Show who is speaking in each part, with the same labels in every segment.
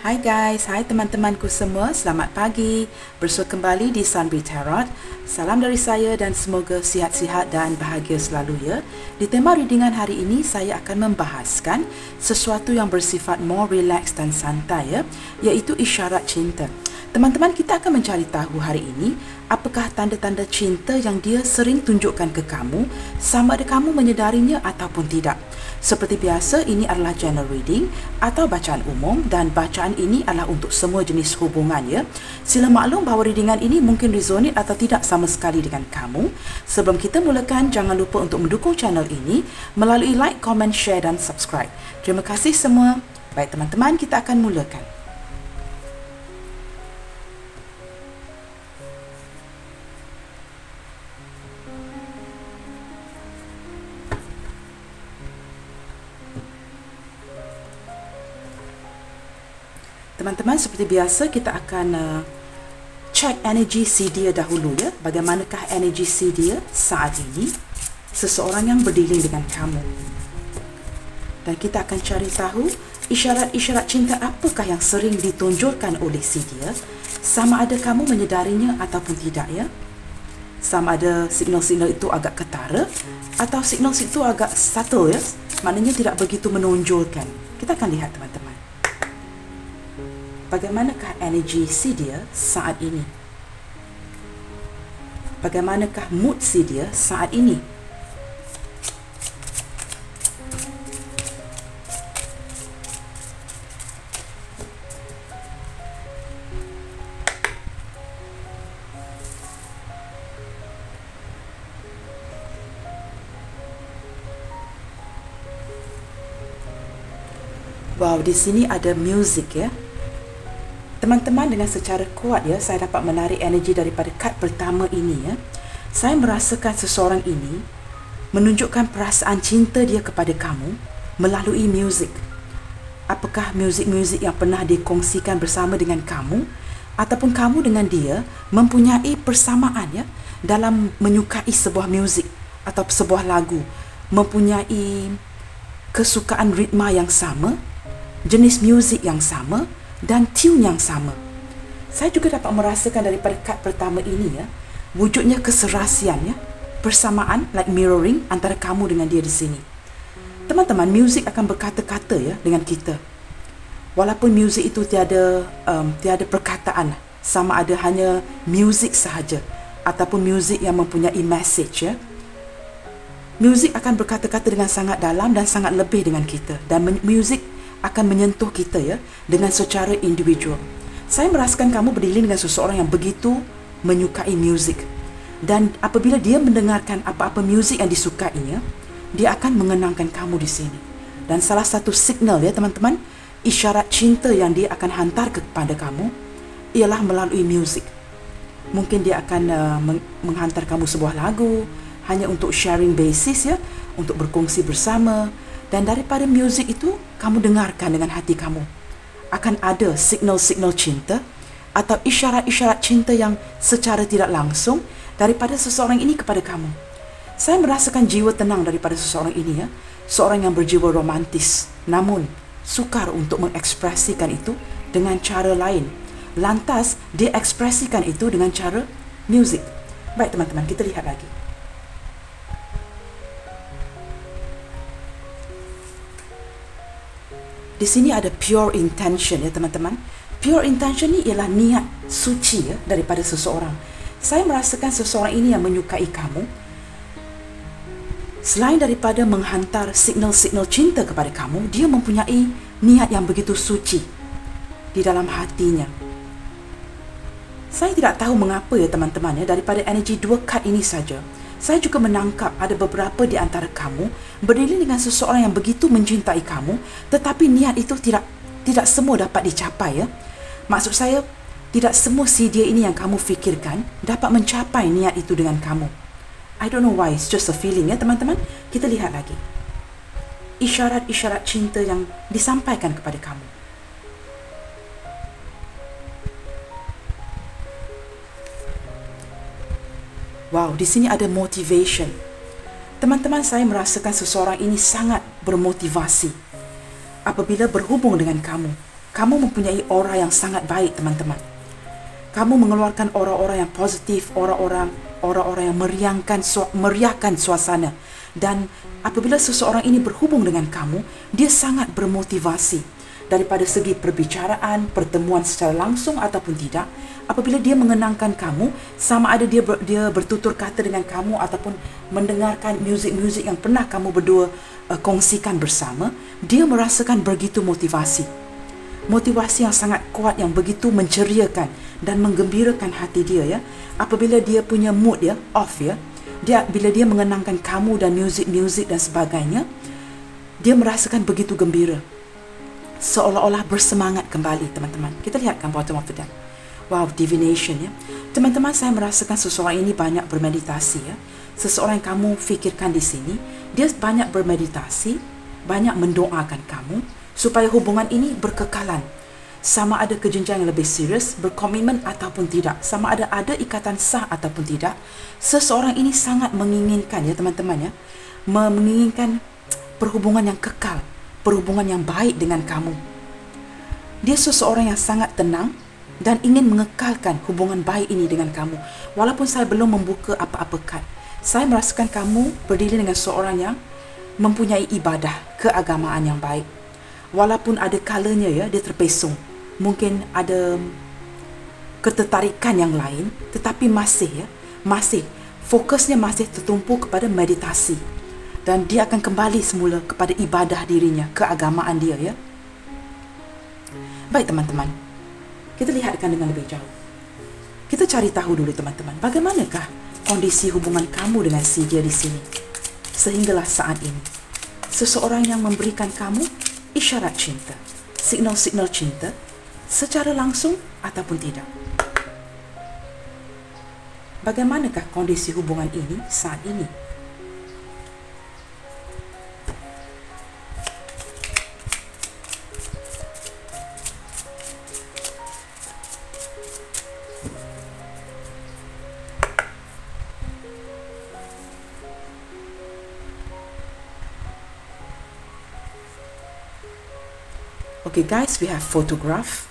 Speaker 1: Hai guys, hai teman-temanku semua, selamat pagi. Bersua kembali di Sunbeam Tarot. Salam dari saya dan semoga sihat-sihat dan bahagia selalu ya. Di tema readingan hari ini saya akan membahaskan sesuatu yang bersifat more relax dan santai ya, iaitu isyarat cinta. Teman-teman, kita akan mencari tahu hari ini apakah tanda-tanda cinta yang dia sering tunjukkan ke kamu, sama ada kamu menyedarinya ataupun tidak. Seperti biasa, ini adalah general reading atau bacaan umum dan bacaan ini adalah untuk semua jenis hubungan ya. Sila maklum bahawa readingan ini mungkin resonate atau tidak sama sekali dengan kamu. Sebelum kita mulakan, jangan lupa untuk mendukung channel ini melalui like, comment, share dan subscribe. Terima kasih semua. Baik teman-teman, kita akan mulakan. Teman-teman, seperti biasa kita akan check energi si dia dahulu ya. Bagaimanakah energi si dia saat ini, seseorang yang berdealing dengan kamu. Dan kita akan cari tahu isyarat-isyarat cinta apakah yang sering ditunjukkan oleh si dia, sama ada kamu menyedarinya ataupun tidak ya. Sama ada signal-signal itu agak ketara atau signal itu agak subtle ya, maknanya tidak begitu menonjolkan. Kita akan lihat teman-teman, bagaimanakah energi si dia saat ini? Bagaimanakah mood si dia saat ini? Wow, di sini ada music ya. Teman-teman, dengan secara kuat ya, saya dapat menarik energi daripada kad pertama ini ya. Saya merasakan seseorang ini menunjukkan perasaan cinta dia kepada kamu melalui muzik. Apakah muzik-muzik yang pernah dikongsikan bersama dengan kamu, ataupun kamu dengan dia mempunyai persamaan ya dalam menyukai sebuah muzik atau sebuah lagu, mempunyai kesukaan ritma yang sama, jenis muzik yang sama dan tune yang sama. Saya juga dapat merasakan daripada kad pertama ini ya, wujudnya keserasian ya, persamaan like mirroring antara kamu dengan dia di sini. Teman-teman, muzik akan berkata-kata ya dengan kita. Walaupun muzik itu tiada perkataan, sama ada hanya muzik sahaja ataupun muzik yang mempunyai message ya. Muzik akan berkata-kata dengan sangat dalam dan sangat lebih dengan kita, dan muzik akan menyentuh kita ya dengan secara individual. Saya merasakan kamu berdiri dengan seseorang yang begitu menyukai muzik, dan apabila dia mendengarkan apa-apa muzik yang disukainya, dia akan mengenangkan kamu di sini. Dan salah satu signal ya teman-teman, isyarat cinta yang dia akan hantar kepada kamu ialah melalui muzik. Mungkin dia akan menghantar kamu sebuah lagu hanya untuk sharing basis ya, untuk berkongsi bersama. Dan daripada muzik itu, kamu dengarkan dengan hati kamu, akan ada signal-signal cinta atau isyarat-isyarat cinta yang secara tidak langsung daripada seseorang ini kepada kamu. Saya merasakan jiwa tenang daripada seseorang ini ya, seorang yang berjiwa romantis, namun sukar untuk mengekspresikan itu dengan cara lain. Lantas, dia ekspresikan itu dengan cara muzik. Baik teman-teman, kita lihat lagi. Di sini ada pure intention ya teman-teman. Pure intention ni ialah niat suci ya daripada seseorang. Saya merasakan seseorang ini yang menyukai kamu, selain daripada menghantar signal-signal cinta kepada kamu, dia mempunyai niat yang begitu suci di dalam hatinya. Saya tidak tahu mengapa ya teman-teman ya, daripada energi dua kad ini saja, saya juga menangkap ada beberapa di antara kamu berdiri dengan seseorang yang begitu mencintai kamu, tetapi niat itu tidak semua dapat dicapai ya. Maksud saya, tidak semua si dia ini yang kamu fikirkan dapat mencapai niat itu dengan kamu. I don't know why, it's just a feeling ya teman-teman. Kita lihat lagi isyarat-isyarat cinta yang disampaikan kepada kamu. Wow, di sini ada motivation. Teman-teman, saya merasakan seseorang ini sangat bermotivasi apabila berhubung dengan kamu. Kamu mempunyai aura yang sangat baik, teman-teman. Kamu mengeluarkan aura-aura yang positif, aura-aura yang meriahkan suasana. Dan apabila seseorang ini berhubung dengan kamu, dia sangat bermotivasi. Daripada segi perbicaraan, pertemuan secara langsung ataupun tidak, apabila dia mengenangkan kamu, sama ada dia bertutur kata dengan kamu ataupun mendengarkan muzik-muzik yang pernah kamu berdua kongsikan bersama, dia merasakan begitu motivasi. Motivasi yang sangat kuat, yang begitu menceriakan dan menggembirakan hati dia, ya. Apabila dia punya mood ya off, ya, bila dia mengenangkan kamu dan muzik-muzik dan sebagainya, dia merasakan begitu gembira, seolah-olah bersemangat kembali, teman-teman. Kita lihatkan bottom of the deck. Wow, divination, ya. Teman-teman, saya merasakan seseorang ini banyak bermeditasi, ya. Seseorang yang kamu fikirkan di sini, dia banyak bermeditasi, banyak mendoakan kamu supaya hubungan ini berkekalan. Sama ada ke jenjang yang lebih serius, berkomitmen ataupun tidak, sama ada ikatan sah ataupun tidak. Seseorang ini sangat menginginkan, ya teman-teman, ya, menginginkan perhubungan yang kekal, perhubungan yang baik dengan kamu. Dia seseorang yang sangat tenang dan ingin mengekalkan hubungan baik ini dengan kamu. Walaupun saya belum membuka apa-apa kad, saya merasakan kamu berdiri dengan seorang yang mempunyai ibadah keagamaan yang baik. Walaupun ada kalanya, ya, dia terpesong, mungkin ada ketertarikan yang lain, tetapi masih fokusnya masih tertumpu kepada meditasi. Dan dia akan kembali semula kepada ibadah dirinya, keagamaan dia, ya. Baik teman-teman, kita lihatkan dengan lebih jauh. Kita cari tahu dulu teman-teman, bagaimanakah kondisi hubungan kamu dengan si dia di sini. Sehinggalah saat ini, seseorang yang memberikan kamu isyarat cinta, signal-signal cinta, secara langsung ataupun tidak. Bagaimanakah kondisi hubungan ini saat ini? Okay guys, we have photograph.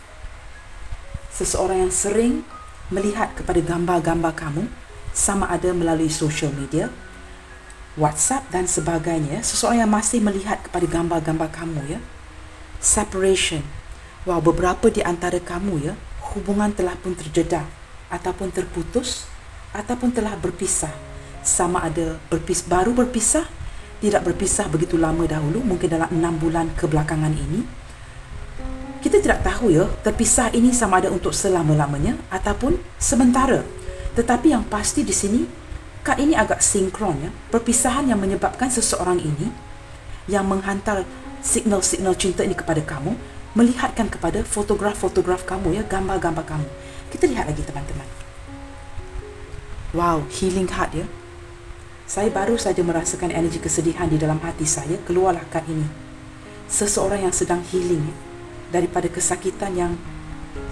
Speaker 1: Seseorang yang sering melihat kepada gambar-gambar kamu, sama ada melalui social media, WhatsApp dan sebagainya. Seseorang yang masih melihat kepada gambar-gambar kamu, ya. Separation. Wow, beberapa di antara kamu, ya, hubungan telah pun terjeda ataupun terputus ataupun telah berpisah. Sama ada baru berpisah, tidak berpisah begitu lama dahulu, mungkin dalam 6 bulan kebelakangan ini. Kita tidak tahu, ya, terpisah ini sama ada untuk selama-lamanya ataupun sementara. Tetapi yang pasti di sini, kad ini agak sinkron, ya. Perpisahan yang menyebabkan seseorang ini yang menghantar signal-signal cinta ini kepada kamu, melihatkan kepada fotograf-fotograf kamu, ya, gambar-gambar kamu. Kita lihat lagi teman-teman. Wow, healing heart, ya. Saya baru saja merasakan energi kesedihan di dalam hati saya, keluarlah kad ini. Seseorang yang sedang healing, ya, daripada kesakitan yang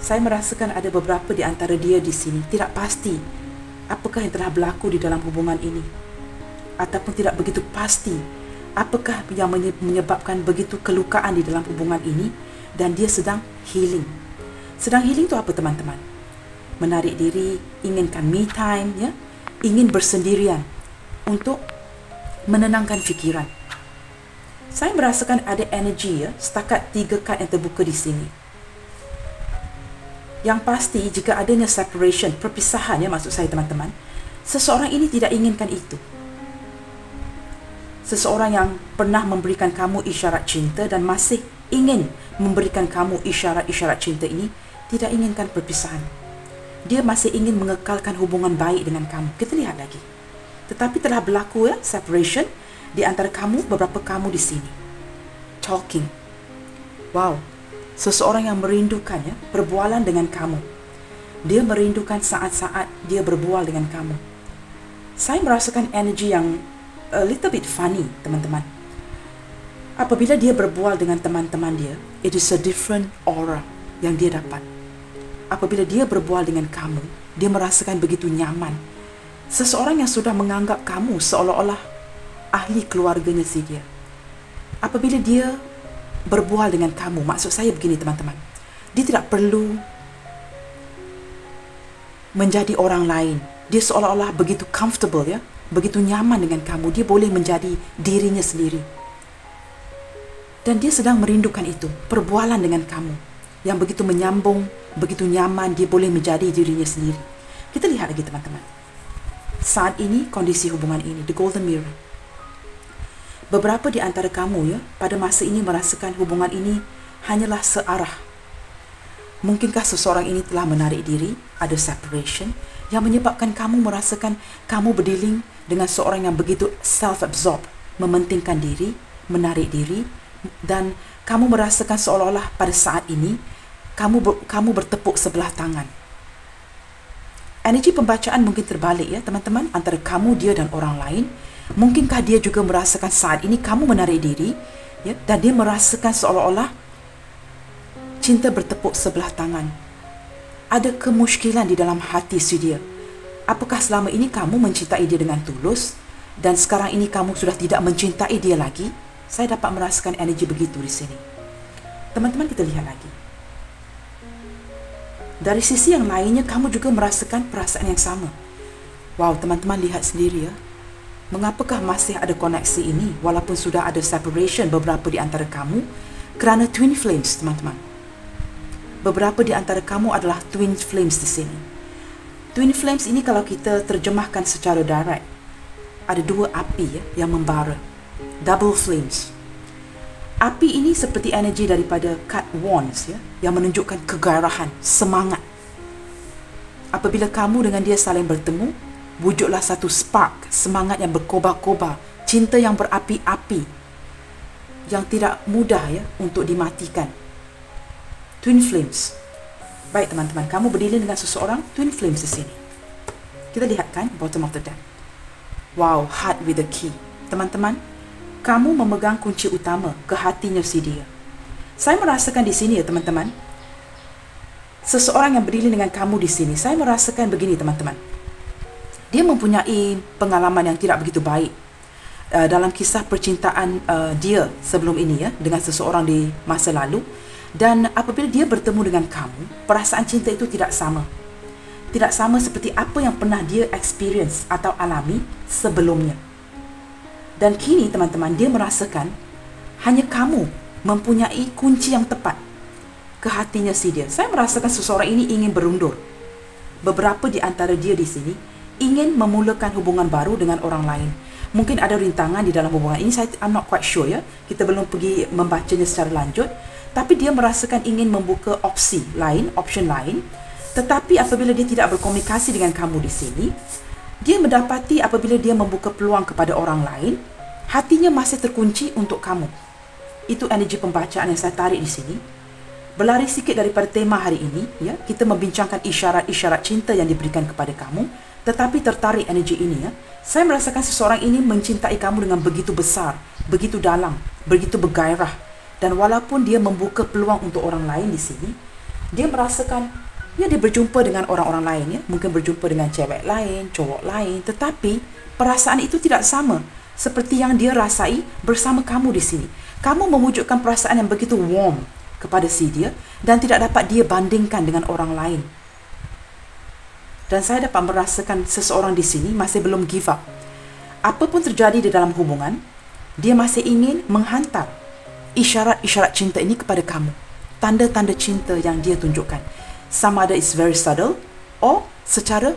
Speaker 1: saya merasakan ada beberapa di antara dia di sini tidak pasti apakah yang telah berlaku di dalam hubungan ini, ataupun tidak begitu pasti apakah yang menyebabkan begitu kelukaan di dalam hubungan ini, dan dia sedang healing. Sedang healing itu apa teman-teman? Menarik diri, inginkan me time, ya, ingin bersendirian untuk menenangkan fikiran. Saya merasakan ada energi, ya, setakat 3 kad yang terbuka di sini. Yang pasti jika adanya separation, perpisahan, ya, maksud saya teman-teman, seseorang ini tidak inginkan itu. Seseorang yang pernah memberikan kamu isyarat cinta dan masih ingin memberikan kamu isyarat-isyarat cinta ini tidak inginkan perpisahan. Dia masih ingin mengekalkan hubungan baik dengan kamu. Kita lihat lagi. Tetapi telah berlaku, ya, separation di antara kamu, beberapa kamu di sini. Talking. Wow, seseorang yang merindukan, ya, berbualan dengan kamu. Dia merindukan saat-saat dia berbual dengan kamu. Saya merasakan energi yang a little bit funny, teman-teman. Apabila dia berbual dengan teman-teman dia, it is a different aura yang dia dapat. Apabila dia berbual dengan kamu, dia merasakan begitu nyaman. Seseorang yang sudah menganggap kamu seolah-olah ahli keluarganya si dia. Apabila dia berbual dengan kamu, maksud saya begini teman-teman, Dia tidak perlu menjadi orang lain. Dia seolah-olah begitu comfortable, ya, begitu nyaman dengan kamu. Dia boleh menjadi dirinya sendiri. Dan dia sedang merindukan itu, perbualan dengan kamu yang begitu menyambung, begitu nyaman. Dia boleh menjadi dirinya sendiri. Kita lihat lagi teman-teman. Saat ini, kondisi hubungan ini, the golden mirror. Beberapa di antara kamu, ya, pada masa ini merasakan hubungan ini hanyalah searah. Mungkinkah seseorang ini telah menarik diri, ada separation, yang menyebabkan kamu merasakan kamu berdealing dengan seorang yang begitu self-absorbed, mementingkan diri, menarik diri, dan kamu merasakan seolah-olah pada saat ini, kamu bertepuk sebelah tangan. Energi pembacaan mungkin terbalik, ya teman-teman, antara kamu, dia dan orang lain. Mungkinkah dia juga merasakan saat ini kamu menarik diri, ya, dan dia merasakan seolah-olah cinta bertepuk sebelah tangan. Ada kemusykilan di dalam hati si dia. Apakah selama ini kamu mencintai dia dengan tulus dan sekarang ini kamu sudah tidak mencintai dia lagi? Saya dapat merasakan energi begitu di sini. Teman-teman, kita lihat lagi. Dari sisi yang lainnya, kamu juga merasakan perasaan yang sama. Wow, teman-teman lihat sendiri, ya. Mengapakah masih ada koneksi ini walaupun sudah ada separation beberapa di antara kamu? Kerana twin flames, teman-teman. Beberapa di antara kamu adalah twin flames di sini. Twin flames ini kalau kita terjemahkan secara direct, ada dua api, ya, yang membara. Double flames. Api ini seperti energi daripada card wands, ya, yang menunjukkan kegairahan, semangat. Apabila kamu dengan dia saling bertemu, wujudlah satu spark, semangat yang berkobar-kobar, cinta yang berapi-api, yang tidak mudah, ya, untuk dimatikan. Twin flames. Baik teman-teman, kamu berdiri dengan seseorang, twin flames di sini. Kita lihat kan, bottom of the deck. Wow, heart with the key. Teman-teman, kamu memegang kunci utama ke hatinya si dia. Saya merasakan di sini, ya teman-teman, seseorang yang berdiri dengan kamu di sini, saya merasakan begini teman-teman. Dia mempunyai pengalaman yang tidak begitu baik dalam kisah percintaan dia sebelum ini, ya, dengan seseorang di masa lalu. Dan apabila dia bertemu dengan kamu, perasaan cinta itu tidak sama. Tidak sama seperti apa yang pernah dia experience atau alami sebelumnya. Dan kini teman-teman, dia merasakan hanya kamu mempunyai kunci yang tepat ke hatinya si dia. Saya merasakan seseorang ini ingin berundur. Beberapa di antara dia di sini ingin memulakan hubungan baru dengan orang lain. Mungkin ada rintangan di dalam hubungan ini, I'm not quite sure, ya. Kita belum pergi membacanya secara lanjut. Tapi dia merasakan ingin membuka option lain. Tetapi apabila dia tidak berkomunikasi dengan kamu di sini, dia mendapati apabila dia membuka peluang kepada orang lain, hatinya masih terkunci untuk kamu. Itu energi pembacaan yang saya tarik di sini. Berlari sikit daripada tema hari ini, ya, kita membincangkan isyarat-isyarat cinta yang diberikan kepada kamu, tetapi tertarik energi ini, ya. Saya merasakan seseorang ini mencintai kamu dengan begitu besar, begitu dalam, begitu bergairah. Dan walaupun dia membuka peluang untuk orang lain di sini, dia merasakan, ya, dia berjumpa dengan orang-orang lain, ya, mungkin berjumpa dengan cewek lain, cowok lain, tetapi perasaan itu tidak sama seperti yang dia rasai bersama kamu di sini. Kamu mewujudkan perasaan yang begitu warm kepada si dia dan tidak dapat dia bandingkan dengan orang lain. Dan saya dapat merasakan seseorang di sini masih belum give up. Apapun terjadi di dalam hubungan, dia masih ingin menghantar isyarat-isyarat cinta ini kepada kamu. Tanda-tanda cinta yang dia tunjukkan. Sama ada it's very subtle or secara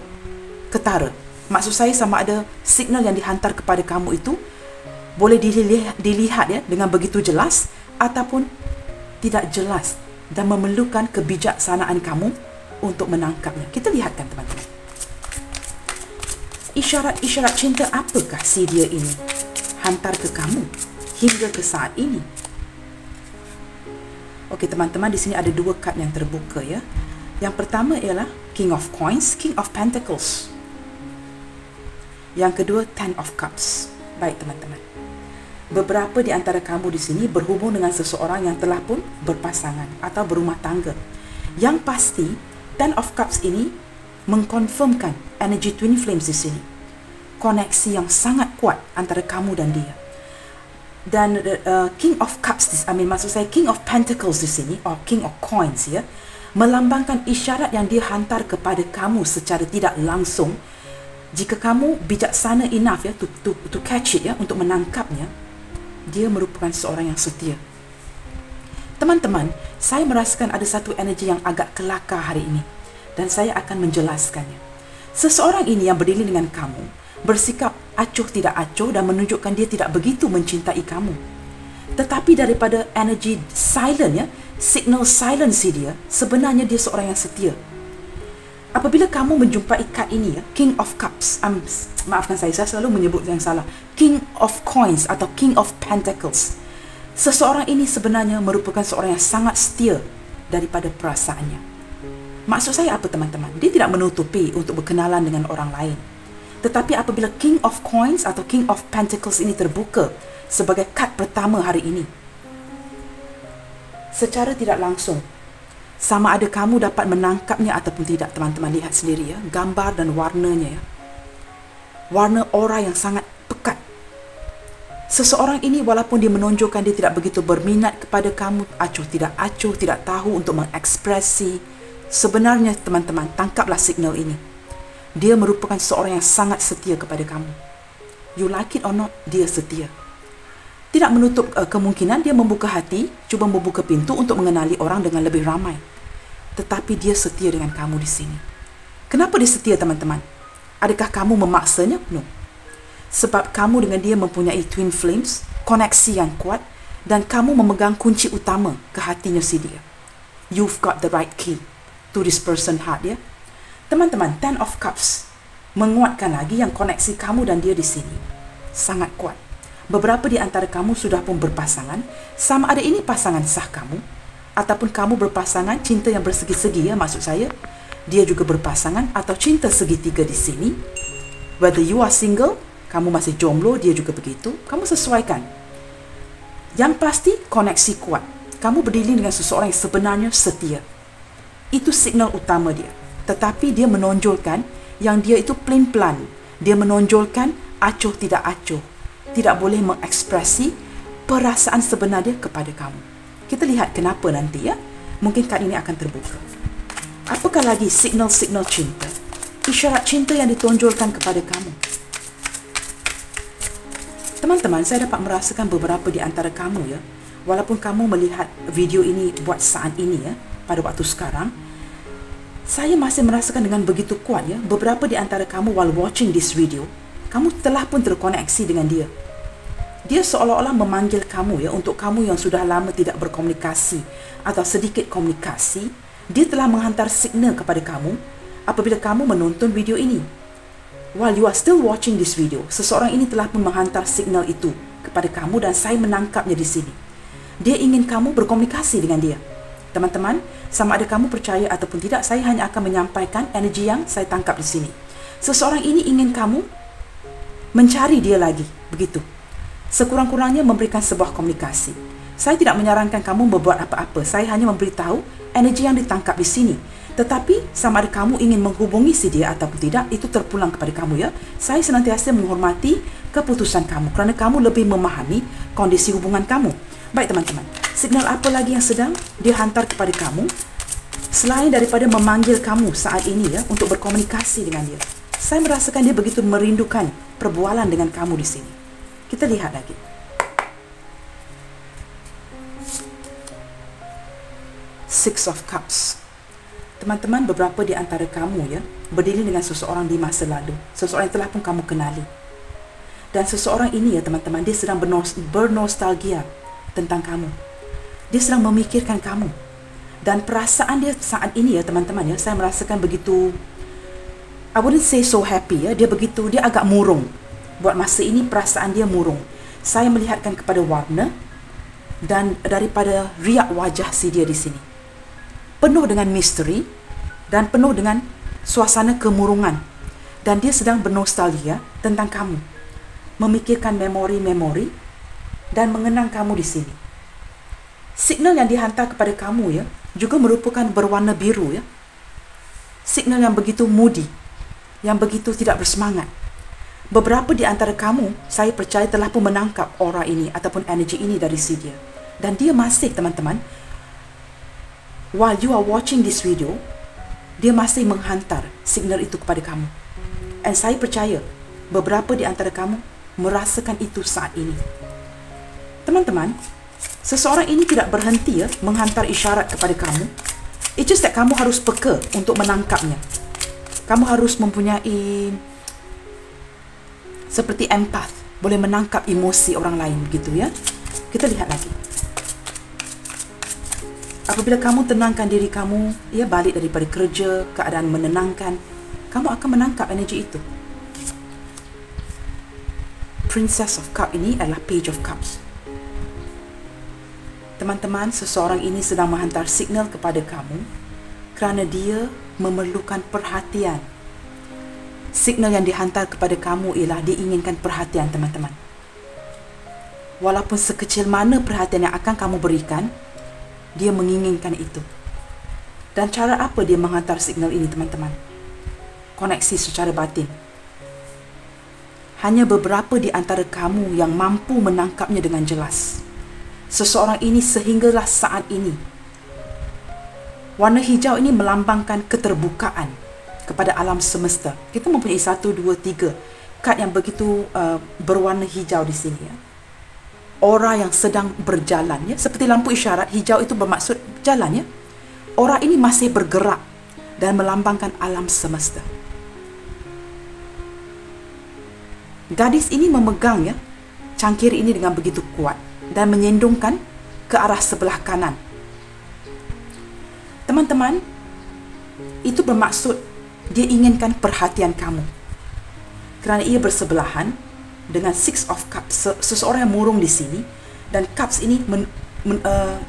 Speaker 1: ketara. Maksud saya sama ada signal yang dihantar kepada kamu itu boleh dilihat, ya, dengan begitu jelas ataupun tidak jelas dan memerlukan kebijaksanaan kamu untuk menangkapnya. Kita lihatkan teman-teman. Isyarat-isyarat cinta apakah si dia ini hantar ke kamu hingga ke saat ini? Okey teman-teman, di sini ada dua kad yang terbuka, ya. Yang pertama ialah King of Coins, King of Pentacles. Yang kedua Ten of Cups. Baik teman-teman. Beberapa di antara kamu di sini berhubung dengan seseorang yang telah pun berpasangan atau berumah tangga. Yang pasti Ten of Cups ini mengkonfirmkan energi twin flames di sini. Koneksi yang sangat kuat antara kamu dan dia. Dan King of Cups, maksud saya King of Pentacles di sini, or King of Coins, ya, melambangkan isyarat yang dia hantar kepada kamu secara tidak langsung. Jika kamu bijaksana enough ya to catch it ya, untuk menangkapnya, dia merupakan seorang yang setia. Teman-teman, saya merasakan ada satu energi yang agak kelakar hari ini, dan saya akan menjelaskannya. Seseorang ini yang berdiri dengan kamu bersikap acuh tidak acuh dan menunjukkan dia tidak begitu mencintai kamu. Tetapi daripada energi silent ya, signal silence dia, sebenarnya dia seorang yang setia. Apabila kamu menjumpai kad ini ya, King of Cups, maafkan saya selalu menyebut yang salah, King of Coins atau King of Pentacles. Seseorang ini sebenarnya merupakan seorang yang sangat setia daripada perasaannya. Maksud saya apa teman-teman? Dia tidak menutupi untuk berkenalan dengan orang lain. Tetapi apabila King of Coins atau King of Pentacles ini terbuka sebagai kad pertama hari ini, secara tidak langsung, sama ada kamu dapat menangkapnya ataupun tidak, teman-teman lihat sendiri ya, gambar dan warnanya ya. Warna aura yang sangat pekat. Seseorang ini walaupun dia menonjolkan dia tidak begitu berminat kepada kamu, acuh, tidak tahu untuk mengekspresi, sebenarnya teman-teman, tangkaplah signal ini. Dia merupakan seorang yang sangat setia kepada kamu. You like it or not, dia setia. Tidak menutup kemungkinan dia membuka hati, cuba membuka pintu untuk mengenali orang dengan lebih ramai. Tetapi dia setia dengan kamu di sini. Kenapa dia setia teman-teman? Adakah kamu memaksanya? No. Sebab kamu dengan dia mempunyai twin flames, koneksi yang kuat, dan kamu memegang kunci utama ke hatinya si dia. You've got the right key to this person's heart ya. Teman-teman, Ten of Cups menguatkan lagi yang koneksi kamu dan dia di sini. Sangat kuat. Beberapa di antara kamu sudah pun berpasangan, sama ada ini pasangan sah kamu, ataupun kamu berpasangan cinta yang bersegi-segi ya, maksud saya. Dia juga berpasangan atau cinta segitiga di sini. Whether you are single, kamu masih jomblo, dia juga begitu. Kamu sesuaikan. Yang pasti koneksi kuat. Kamu berdiri dengan seseorang yang sebenarnya setia. Itu signal utama dia. Tetapi dia menonjolkan yang dia itu pelin-pelan. Dia menonjolkan acuh tidak acuh. Tidak boleh mengekspresi perasaan sebenar dia kepada kamu. Kita lihat kenapa nanti ya. Mungkin kad ini akan terbuka. Apakah lagi signal-signal cinta? Isyarat cinta yang ditonjolkan kepada kamu. Teman-teman, saya dapat merasakan beberapa di antara kamu ya. Walaupun kamu melihat video ini buat saat ini ya, pada waktu sekarang, saya masih merasakan dengan begitu kuat ya. Beberapa di antara kamu while watching this video, kamu telah pun terkoneksi dengan dia. Dia seolah-olah memanggil kamu ya, untuk kamu yang sudah lama tidak berkomunikasi atau sedikit komunikasi. Dia telah menghantar signal kepada kamu apabila kamu menonton video ini. While you are still watching this video, seseorang ini telah pun menghantar signal itu kepada kamu dan saya menangkapnya di sini. Dia ingin kamu berkomunikasi dengan dia. Teman-teman, sama ada kamu percaya ataupun tidak, saya hanya akan menyampaikan energi yang saya tangkap di sini. Seseorang ini ingin kamu mencari dia lagi, begitu. Sekurang-kurangnya memberikan sebuah komunikasi. Saya tidak menyarankan kamu berbuat apa-apa. Saya hanya memberitahu energi yang ditangkap di sini. Tetapi sama ada kamu ingin menghubungi si dia ataupun tidak, itu terpulang kepada kamu ya. Saya senantiasa menghormati keputusan kamu kerana kamu lebih memahami kondisi hubungan kamu. Baik teman-teman, signal apa lagi yang sedang dia hantar kepada kamu selain daripada memanggil kamu saat ini ya untuk berkomunikasi dengan dia? Saya merasakan dia begitu merindukan perbualan dengan kamu di sini. Kita lihat lagi. Six of Cups. Teman-teman, beberapa di antara kamu ya berdiri dengan seseorang di masa lalu. Seseorang yang telah pun kamu kenali. Dan seseorang ini ya teman-teman, dia sedang bernostalgia tentang kamu. Dia sedang memikirkan kamu. Dan perasaan dia saat ini ya teman-teman ya, saya merasakan begitu, I wouldn't say so happy ya. Dia agak murung. Buat masa ini perasaan dia murung. Saya melihatkan kepada warna dan daripada riak wajah si dia di sini. Penuh dengan misteri dan penuh dengan suasana kemurungan. Dan dia sedang bernostalgia tentang kamu. Memikirkan memori-memori dan mengenang kamu di sini. Signal yang dihantar kepada kamu ya juga merupakan berwarna biru ya. Signal yang begitu moody, yang begitu tidak bersemangat. Beberapa di antara kamu, saya percaya telah pun menangkap aura ini ataupun energi ini dari si dia. Dan dia masih teman-teman while you are watching this video, dia masih menghantar signal itu kepada kamu. And saya percaya beberapa di antara kamu merasakan itu saat ini. Teman-teman, seseorang ini tidak berhenti menghantar isyarat kepada kamu. It's just that kamu harus peka untuk menangkapnya. Kamu harus mempunyai seperti empath, boleh menangkap emosi orang lain begitu ya. Kita lihat lagi. Apabila kamu tenangkan diri kamu, balik daripada kerja, keadaan menenangkan, kamu akan menangkap energi itu. Princess of Cups ini adalah Page of Cups. Teman-teman, seseorang ini sedang menghantar signal kepada kamu kerana dia memerlukan perhatian. Signal yang dihantar kepada kamu ialah diinginkan perhatian, teman-teman. Walaupun sekecil mana perhatian yang akan kamu berikan, dia menginginkan itu. Dan cara apa dia menghantar signal ini, teman-teman? Koneksi secara batin. Hanya beberapa di antara kamu yang mampu menangkapnya dengan jelas. Seseorang ini sehinggalah saat ini, warna hijau ini melambangkan keterbukaan kepada alam semesta. Kita mempunyai 1, 2, 3 kad yang begitu berwarna hijau di sini ya. Aura yang sedang berjalan ya, seperti lampu isyarat hijau itu bermaksud jalan ya. Aura ini masih bergerak dan melambangkan alam semesta. Gadis ini memegang ya cangkir ini dengan begitu kuat dan menyendungkan ke arah sebelah kanan. Teman-teman, itu bermaksud dia inginkan perhatian kamu. Kerana ia bersebelahan dengan Six of Cups, seseorang yang murung di sini, dan cups ini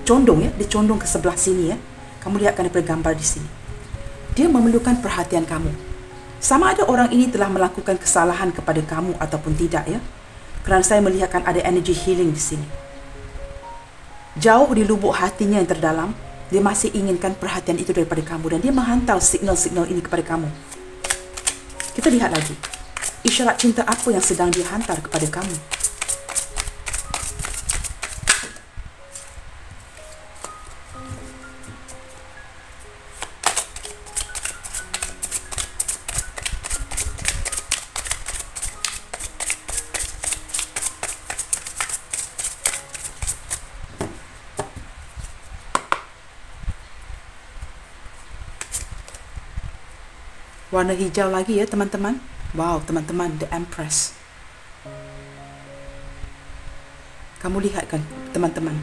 Speaker 1: condong ya, dia condong ke sebelah sini ya. Kamu lihatkan daripada gambar di sini. Dia memerlukan perhatian kamu. Sama ada orang ini telah melakukan kesalahan kepada kamu ataupun tidak ya. Kerana saya melihatkan ada energy healing di sini. Jauh di lubuk hatinya yang terdalam, dia masih inginkan perhatian itu daripada kamu dan dia menghantar signal-signal ini kepada kamu. Kita lihat lagi. Isyarat cinta apa yang sedang dihantar kepada kamu? Warna hijau lagi ya teman-teman. Wow, teman-teman, The Empress. Kamu lihat kan, teman-teman,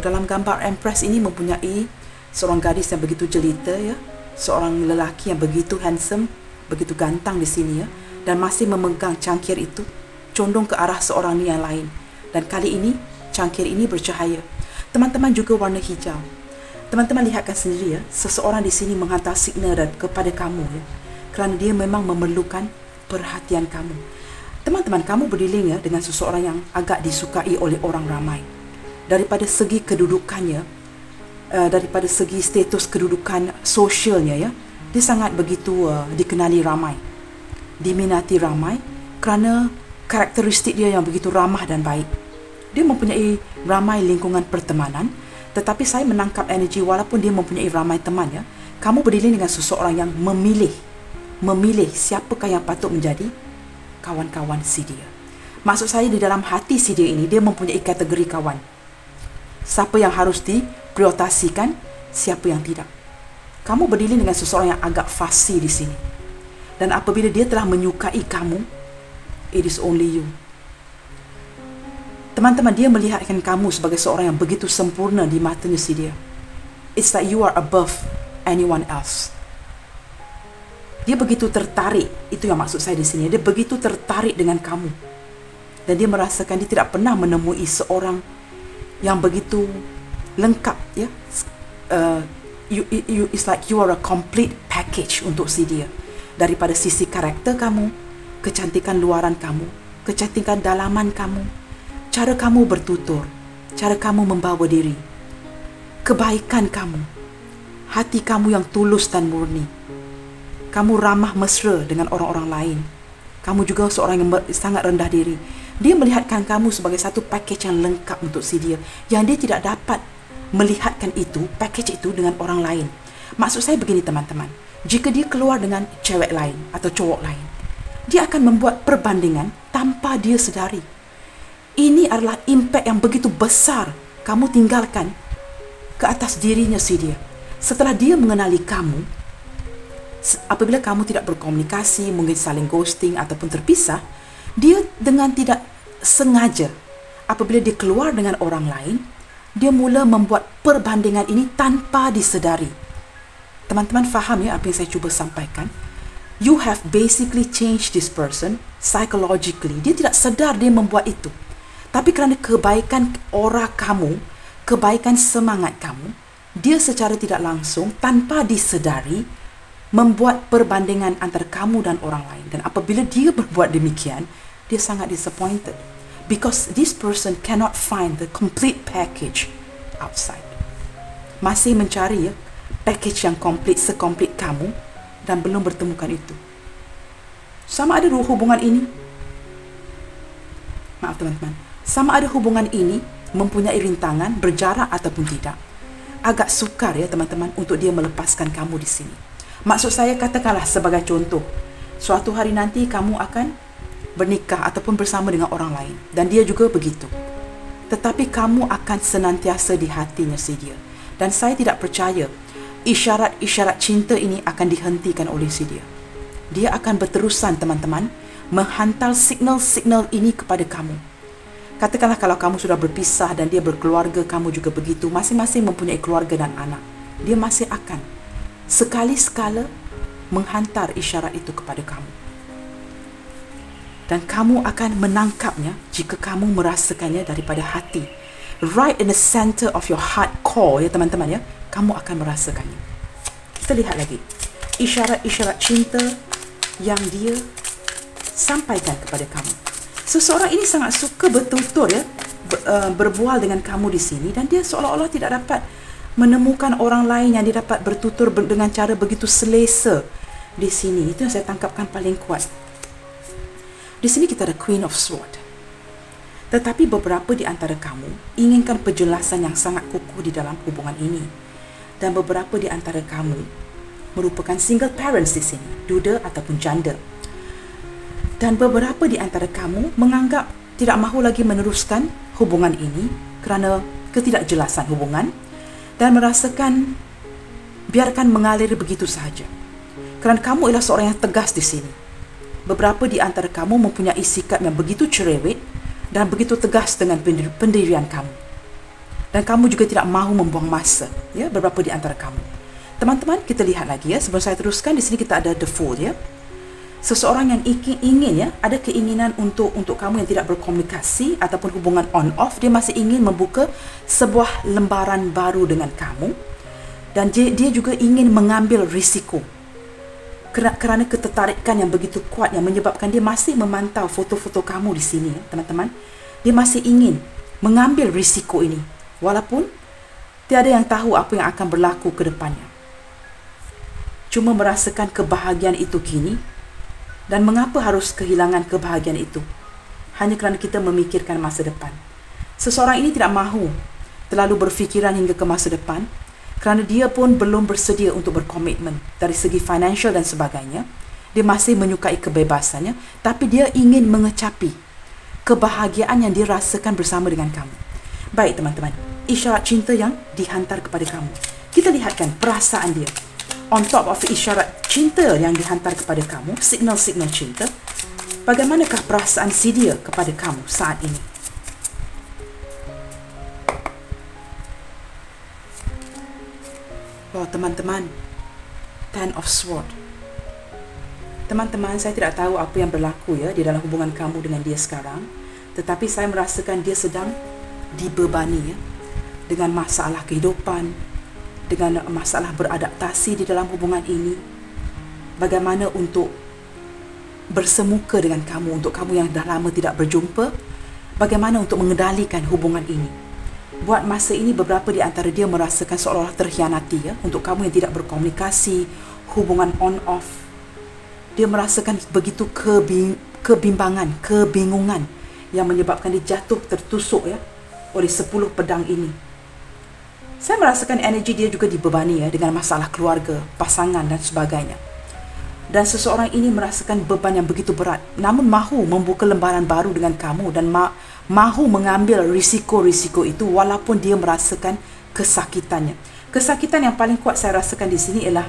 Speaker 1: dalam gambar Empress ini mempunyai seorang gadis yang begitu jelita ya, seorang lelaki yang begitu handsome, begitu gantang di sini ya, dan masih memegang cangkir itu condong ke arah seorang yang lain. Dan kali ini cangkir ini bercahaya. Teman-teman, juga warna hijau. Teman-teman lihatkan sendiri ya, seseorang di sini menghantar signal kepada kamu ya, kerana dia memang memerlukan perhatian kamu. Teman-teman, kamu berdiling ya dengan seseorang yang agak disukai oleh orang ramai. Daripada segi kedudukannya, daripada segi status kedudukan sosialnya ya, dia sangat begitu dikenali ramai, diminati ramai kerana karakteristik dia yang begitu ramah dan baik. Dia mempunyai ramai lingkungan pertemanan, tetapi saya menangkap energi walaupun dia mempunyai ramai teman ya, kamu berdiling dengan seseorang yang memilih siapakah yang patut menjadi kawan-kawan si dia. Maksud saya, di dalam hati si dia ini, dia mempunyai kategori kawan. Siapa yang harus diprioritaskan, siapa yang tidak. Kamu berdiling dengan seseorang yang agak fussy di sini. Dan apabila dia telah menyukai kamu, it is only you. Teman-teman, dia melihatkan kamu sebagai seorang yang begitu sempurna di matanya si dia. It's like you are above anyone else. Dia begitu tertarik, itu yang maksud saya di sini. Dia begitu tertarik dengan kamu. Dan dia merasakan dia tidak pernah menemui seorang yang begitu lengkap ya. It's like you are a complete package untuk si dia. Daripada sisi karakter kamu, kecantikan luaran kamu, kecantikan dalaman kamu, cara kamu bertutur, cara kamu membawa diri, kebaikan kamu, hati kamu yang tulus dan murni. Kamu ramah mesra dengan orang-orang lain. Kamu juga seorang yang sangat rendah diri. Dia melihatkan kamu sebagai satu pakej yang lengkap untuk si dia, yang dia tidak dapat melihatkan itu, package itu dengan orang lain. Maksud saya begini teman-teman, jika dia keluar dengan cewek lain atau cowok lain, dia akan membuat perbandingan tanpa dia sedari. Ini adalah impak yang begitu besar kamu tinggalkan ke atas dirinya si dia. Setelah dia mengenali kamu, apabila kamu tidak berkomunikasi, mungkin saling ghosting ataupun terpisah, dia dengan tidak sengaja, apabila dia keluar dengan orang lain, dia mula membuat perbandingan ini tanpa disedari. Teman-teman faham ya apa yang saya cuba sampaikan? You have basically changed this person psychologically. Dia tidak sedar dia membuat itu. Tapi kerana kebaikan aura kamu, kebaikan semangat kamu, dia secara tidak langsung, tanpa disedari, membuat perbandingan antara kamu dan orang lain. Dan apabila dia berbuat demikian, dia sangat disappointed. Because this person cannot find the complete package outside. Masih mencari ya, package yang komplit, sekomplit kamu, dan belum bertemukan itu. Sama ada hubungan ini, maaf teman-teman, sama ada hubungan ini mempunyai rintangan, berjarak ataupun tidak. Agak sukar ya teman-teman untuk dia melepaskan kamu di sini. Maksud saya, katakanlah sebagai contoh, suatu hari nanti kamu akan bernikah ataupun bersama dengan orang lain, dan dia juga begitu. Tetapi kamu akan senantiasa di hatinya si dia. Dan saya tidak percaya isyarat-isyarat cinta ini akan dihentikan oleh si dia. Dia akan berterusan teman-teman menghantar signal-signal ini kepada kamu. Katakanlah kalau kamu sudah berpisah dan dia berkeluarga, kamu juga begitu, masing-masing mempunyai keluarga dan anak, dia masih akan sekali-sekala menghantar isyarat itu kepada kamu. Dan kamu akan menangkapnya jika kamu merasakannya daripada hati. Right in the center of your heart core ya teman-teman ya, kamu akan merasakannya. Kita lihat lagi isyarat-isyarat cinta yang dia sampaikan kepada kamu. Seseorang ini sangat suka bertutur ya, berbual dengan kamu di sini, dan dia seolah-olah tidak dapat menemukan orang lain yang dia dapat bertutur dengan cara begitu selesa di sini. Itu yang saya tangkapkan paling kuat. Di sini kita ada Queen of Swords. Tetapi beberapa di antara kamu inginkan penjelasan yang sangat kukuh di dalam hubungan ini. Dan beberapa di antara kamu merupakan single parents di sini, duda ataupun janda. Dan beberapa di antara kamu menganggap tidak mahu lagi meneruskan hubungan ini kerana ketidakjelasan hubungan dan merasakan biarkan mengalir begitu sahaja. Kerana kamu ialah seorang yang tegas di sini. Beberapa di antara kamu mempunyai sikap yang begitu cerewet dan begitu tegas dengan pendirian kamu. Dan kamu juga tidak mahu membuang masa, ya, beberapa di antara kamu. Teman-teman, kita lihat lagi ya, sebelum saya teruskan, di sini kita ada the Fool ya. Seseorang yang ingin ya, ada keinginan untuk kamu yang tidak berkomunikasi ataupun hubungan on off, dia masih ingin membuka sebuah lembaran baru dengan kamu, dan dia juga ingin mengambil risiko. Kerana ketertarikan yang begitu kuat yang menyebabkan dia masih memantau foto-foto kamu di sini ya, teman-teman. Dia masih ingin mengambil risiko ini walaupun tiada yang tahu apa yang akan berlaku ke depannya. Cuma merasakan kebahagiaan itu kini. Dan mengapa harus kehilangan kebahagiaan itu? Hanya kerana kita memikirkan masa depan. Seseorang ini tidak mahu terlalu berfikiran hingga ke masa depan, kerana dia pun belum bersedia untuk berkomitmen dari segi financial dan sebagainya. Dia masih menyukai kebebasannya, tapi dia ingin mengecapi kebahagiaan yang dia rasakan bersama dengan kamu. Baik teman-teman, isyarat cinta yang dihantar kepada kamu. Kita lihatkan perasaan dia. On top of isyarat cinta yang dihantar kepada kamu, signal-signal cinta, bagaimanakah perasaan si dia kepada kamu saat ini? Wow, teman-teman, Ten of Swords. Teman-teman, saya tidak tahu apa yang berlaku ya di dalam hubungan kamu dengan dia sekarang, tetapi saya merasakan dia sedang dibebani ya, dengan masalah kehidupan, dengan masalah beradaptasi di dalam hubungan ini. Bagaimana untuk bersemuka dengan kamu, untuk kamu yang dah lama tidak berjumpa, bagaimana untuk mengendalikan hubungan ini. Buat masa ini beberapa di antara dia merasakan seolah-olah terhianati ya, untuk kamu yang tidak berkomunikasi, hubungan on off. Dia merasakan begitu kebimbangan, kebingungan yang menyebabkan dia jatuh tertusuk ya oleh 10 pedang ini. Saya merasakan energi dia juga dibebani ya, dengan masalah keluarga, pasangan dan sebagainya. Dan seseorang ini merasakan beban yang begitu berat, namun mahu membuka lembaran baru dengan kamu dan mahu mengambil risiko-risiko itu walaupun dia merasakan kesakitannya. Kesakitan yang paling kuat saya rasakan di sini ialah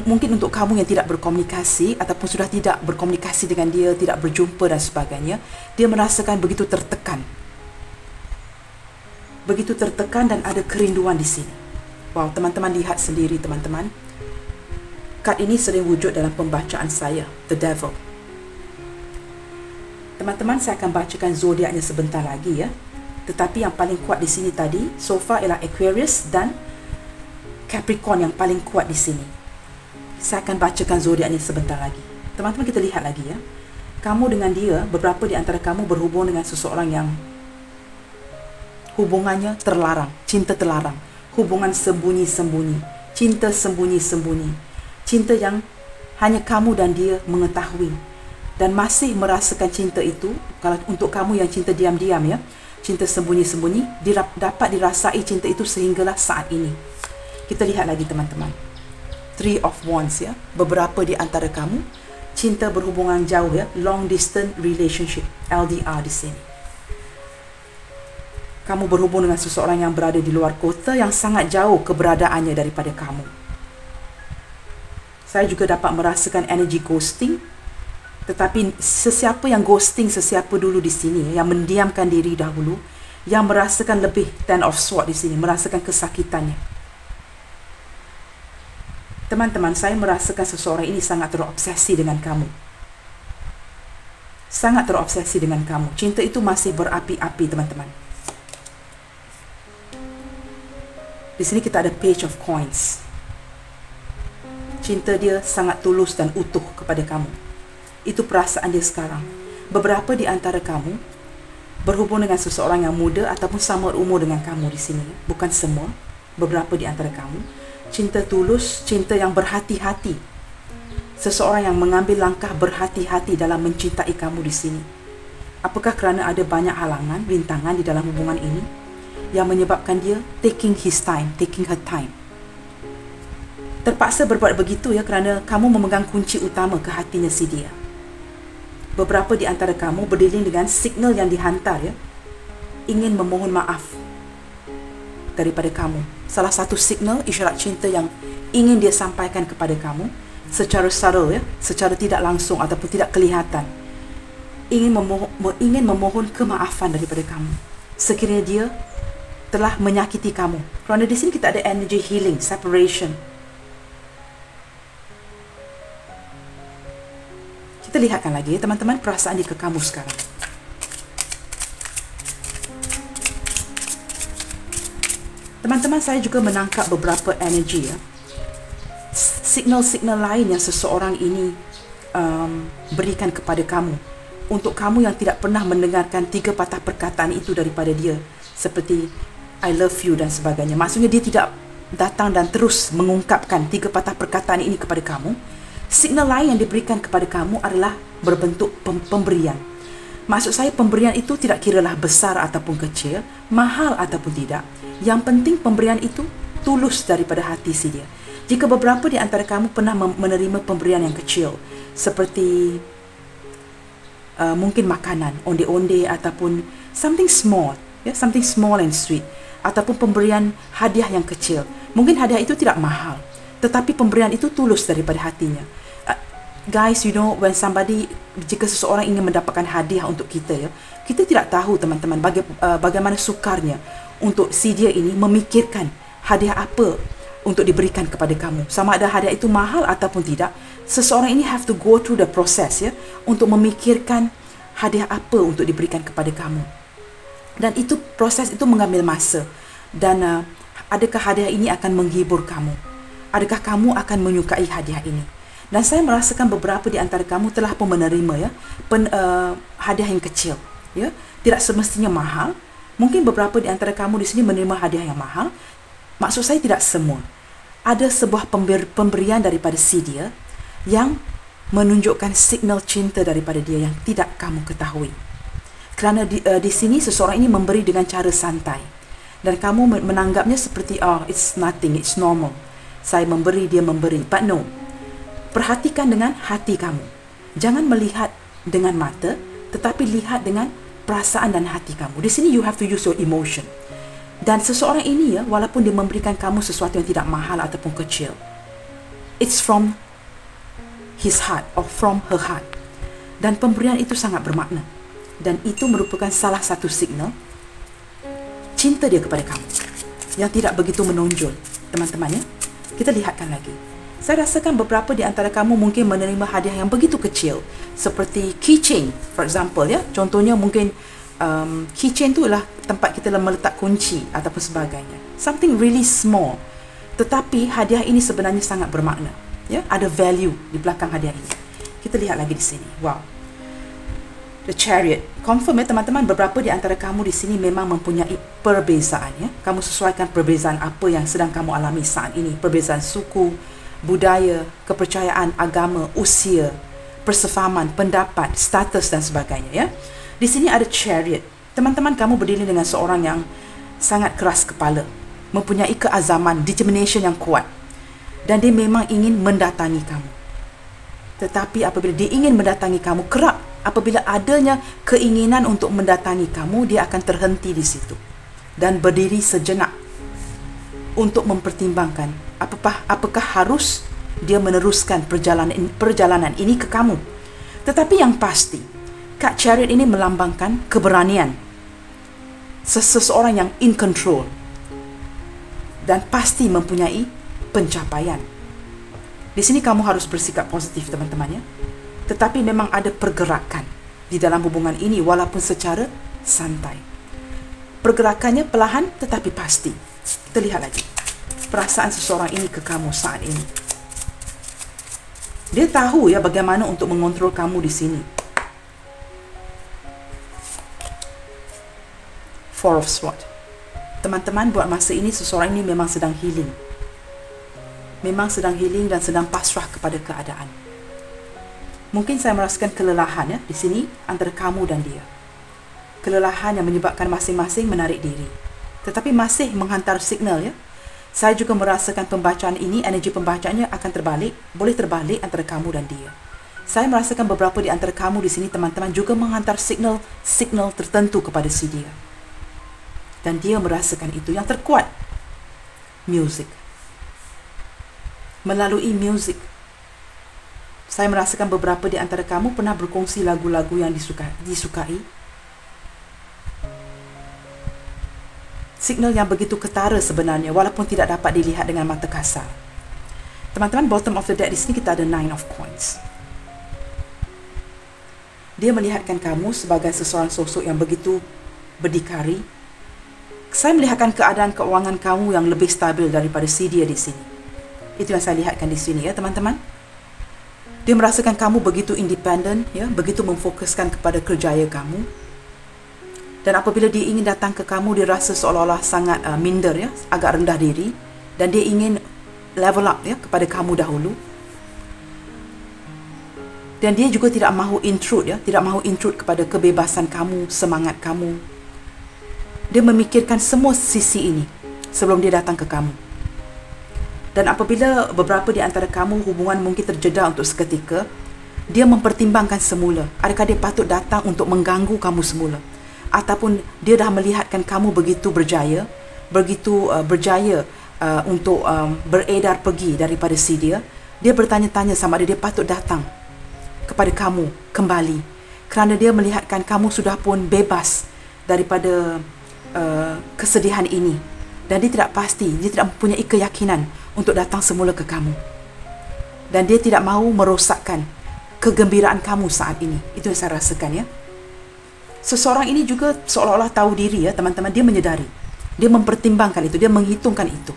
Speaker 1: mungkin untuk kamu yang tidak berkomunikasi ataupun sudah tidak berkomunikasi dengan dia, tidak berjumpa dan sebagainya, dia merasakan begitu tertekan. Begitu tertekan dan ada kerinduan di sini. Wow, teman-teman lihat sendiri teman-teman. Kad ini sering wujud dalam pembacaan saya, The Devil. Teman-teman, saya akan bacakan zodiaknya sebentar lagi ya. Tetapi yang paling kuat di sini tadi, so far ialah Aquarius dan Capricorn yang paling kuat di sini. Saya akan bacakan zodiaknya sebentar lagi. Teman-teman, kita lihat lagi ya. Kamu dengan dia, beberapa di antara kamu berhubung dengan seseorang yang hubungannya terlarang, cinta terlarang, hubungan sembunyi-sembunyi, cinta sembunyi-sembunyi, cinta yang hanya kamu dan dia mengetahui dan masih merasakan cinta itu. Kalau untuk kamu yang cinta diam-diam ya, cinta sembunyi-sembunyi, dapat dirasai cinta itu sehinggalah saat ini. Kita lihat lagi teman-teman, Three of Wands ya, beberapa di antara kamu cinta berhubungan jauh ya, long distance relationship, LDR di sini. Kamu berhubung dengan seseorang yang berada di luar kota yang sangat jauh keberadaannya daripada kamu. Saya juga dapat merasakan energi ghosting. Tetapi sesiapa yang ghosting sesiapa dulu di sini, yang mendiamkan diri dahulu, yang merasakan lebih Ten of Swords di sini, merasakan kesakitannya. Teman-teman, saya merasakan seseorang ini sangat terobsesi dengan kamu. Sangat terobsesi dengan kamu. Cinta itu masih berapi-api teman-teman. Di sini kita ada Page of Coins. Cinta dia sangat tulus dan utuh kepada kamu. Itu perasaan dia sekarang. Beberapa di antara kamu berhubung dengan seseorang yang muda ataupun sama umur dengan kamu di sini. Bukan semua, beberapa di antara kamu. Cinta tulus, cinta yang berhati-hati. Seseorang yang mengambil langkah berhati-hati dalam mencintai kamu di sini. Apakah kerana ada banyak halangan, rintangan di dalam hubungan ini yang menyebabkan dia taking his time, taking her time. Terpaksa berbuat begitu ya kerana kamu memegang kunci utama ke hatinya si dia. Beberapa di antara kamu berdilin dengan signal yang dihantar ya, ingin memohon maaf daripada kamu. Salah satu signal isyarat cinta yang ingin dia sampaikan kepada kamu secara subtle ya, secara tidak langsung ataupun tidak kelihatan. Ingin memohon kemaafan daripada kamu sekiranya dia telah menyakiti kamu. Kerana di sini kita ada energy healing, separation. Kita lihatkan lagi ya teman-teman perasaan dia ke kamu sekarang. Teman-teman, saya juga menangkap beberapa energi ya. Signal-signal lain yang seseorang ini berikan kepada kamu. Untuk kamu yang tidak pernah mendengarkan 3 patah perkataan itu daripada dia, seperti I love you dan sebagainya. Maksudnya dia tidak datang dan terus mengungkapkan 3 patah perkataan ini kepada kamu. Signal lain yang diberikan kepada kamu adalah berbentuk pemberian. Maksud saya pemberian itu tidak kiralah besar ataupun kecil, mahal ataupun tidak. Yang penting pemberian itu tulus daripada hati si dia. Jika beberapa di antara kamu pernah menerima pemberian yang kecil, seperti mungkin makanan, onde-onde ataupun something small, ya, something small and sweet, ataupun pemberian hadiah yang kecil. Mungkin hadiah itu tidak mahal, tetapi pemberian itu tulus daripada hatinya. Guys, you know, when jika seseorang ingin mendapatkan hadiah untuk kita ya, kita tidak tahu teman-teman bagaimana sukarnya untuk si dia ini memikirkan hadiah apa untuk diberikan kepada kamu. Sama ada hadiah itu mahal ataupun tidak, seseorang ini have to go through the process ya, untuk memikirkan hadiah apa untuk diberikan kepada kamu. Dan itu proses itu mengambil masa. Dan adakah hadiah ini akan menghibur kamu? Adakah kamu akan menyukai hadiah ini? Dan saya merasakan beberapa di antara kamu telah pun menerima ya, hadiah yang kecil ya, tidak semestinya mahal. Mungkin beberapa di antara kamu di sini menerima hadiah yang mahal. Maksud saya tidak semua. Ada sebuah pemberian daripada si dia yang menunjukkan signal cinta daripada dia yang tidak kamu ketahui. Kerana di sini seseorang ini memberi dengan cara santai. Dan kamu menanggapnya seperti, oh, it's nothing, it's normal. Saya memberi, dia memberi. But no. Perhatikan dengan hati kamu. Jangan melihat dengan mata, tetapi lihat dengan perasaan dan hati kamu. Di sini you have to use your emotion. Dan seseorang ini ya, walaupun dia memberikan kamu sesuatu yang tidak mahal ataupun kecil, it's from his heart or from her heart. Dan pemberian itu sangat bermakna. Dan itu merupakan salah satu signal cinta dia kepada kamu yang tidak begitu menonjol, teman-teman ya. Kita lihatkan lagi. Saya rasakan beberapa di antara kamu mungkin menerima hadiah yang begitu kecil, seperti keychain, for example ya. Contohnya mungkin keychain tu adalah tempat kita meletak kunci ataupun sebagainya. Something really small. Tetapi hadiah ini sebenarnya sangat bermakna. Ya, ada value di belakang hadiah ini. Kita lihat lagi di sini. Wow. The Chariot. Confirm ya teman-teman, beberapa di antara kamu di sini memang mempunyai perbezaan ya. Kamu sesuaikan perbezaan apa yang sedang kamu alami saat ini. Perbezaan suku, budaya, kepercayaan, agama, usia, persefahaman, pendapat, status dan sebagainya ya. Di sini ada Chariot. Teman-teman, kamu berdiri dengan seorang yang sangat keras kepala, mempunyai keazaman, determination yang kuat. Dan dia memang ingin mendatangi kamu. Tetapi apabila dia ingin mendatangi kamu, kerap apabila adanya keinginan untuk mendatangi kamu, dia akan terhenti di situ dan berdiri sejenak untuk mempertimbangkan apakah harus dia meneruskan perjalanan ini ke kamu. Tetapi yang pasti, kad Chariot ini melambangkan keberanian, seseorang yang in control dan pasti mempunyai pencapaian. Di sini kamu harus bersikap positif teman-teman ya. Tetapi memang ada pergerakan di dalam hubungan ini walaupun secara santai. Pergerakannya perlahan tetapi pasti. Kita lihat lagi perasaan seseorang ini ke kamu saat ini. Dia tahu ya bagaimana untuk mengontrol kamu di sini. Four of Swords. Teman-teman, buat masa ini seseorang ini memang sedang healing. Memang sedang healing dan sedang pasrah kepada keadaan. Mungkin saya merasakan kelelahan ya di sini antara kamu dan dia. Kelelahan yang menyebabkan masing-masing menarik diri. Tetapi masih menghantar signal ya. Saya juga merasakan pembacaan ini, energi pembacaannya akan terbalik, boleh terbalik antara kamu dan dia. Saya merasakan beberapa di antara kamu di sini teman-teman juga menghantar signal tertentu kepada si dia. Dan dia merasakan itu yang terkuat. Music. Melalui music. Saya merasakan beberapa di antara kamu pernah berkongsi lagu-lagu yang disukai. Signal yang begitu ketara sebenarnya, walaupun tidak dapat dilihat dengan mata kasar. Teman-teman, bottom of the deck di sini kita ada Nine of Coins. Dia melihatkan kamu sebagai seseorang sosok yang begitu berdikari. Saya melihatkan keadaan keuangan kamu yang lebih stabil daripada si dia di sini. Itu yang saya lihatkan di sini ya teman-teman. Dia merasakan kamu begitu independen, ya, begitu memfokuskan kepada kerjaya kamu. Dan apabila dia ingin datang ke kamu, dia rasa seolah-olah sangat minder, ya, agak rendah diri. Dan dia ingin level up ya, kepada kamu dahulu. Dan dia juga tidak mahu intrude, ya, tidak mahu intrude kepada kebebasan kamu, semangat kamu. Dia memikirkan semua sisi ini sebelum dia datang ke kamu. Dan apabila beberapa di antara kamu hubungan mungkin terjeda untuk seketika, dia mempertimbangkan semula. Adakah dia patut datang untuk mengganggu kamu semula? Ataupun dia dah melihatkan kamu begitu berjaya, untuk beredar pergi daripada si dia. Dia bertanya-tanya sama dia patut datang kepada kamu kembali. Kerana dia melihatkan kamu sudah pun bebas daripada kesedihan ini. Dan dia tidak pasti, dia tidak mempunyai keyakinan untuk datang semula ke kamu. Dan dia tidak mahu merosakkan kegembiraan kamu saat ini. Itu yang saya rasakan ya. Seseorang ini juga seolah-olah tahu diri ya teman-teman. Dia menyedari. Dia mempertimbangkan itu. Dia menghitungkan itu.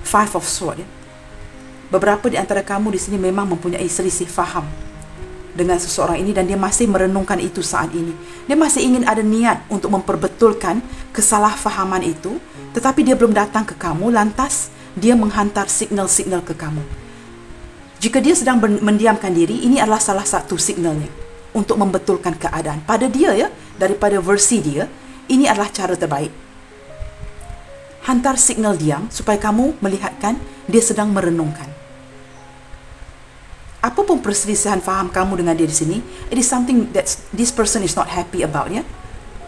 Speaker 1: Five of Swords ya. Beberapa di antara kamu di sini memang mempunyai selisih faham dengan seseorang ini. Dan dia masih merenungkan itu saat ini. Dia masih ingin ada niat untuk memperbetulkan kesalahfahaman itu. Tetapi dia belum datang ke kamu. Lantas dia menghantar signal-signal ke kamu. Jika dia sedang mendiamkan diri, ini adalah salah satu signalnya untuk membetulkan keadaan. Pada dia ya, daripada versi dia, ini adalah cara terbaik. hantar signal diam supaya kamu melihatkan dia sedang merenungkan. Apapun perselisihan faham kamu dengan dia di sini, it is something that this person is not happy about, ya.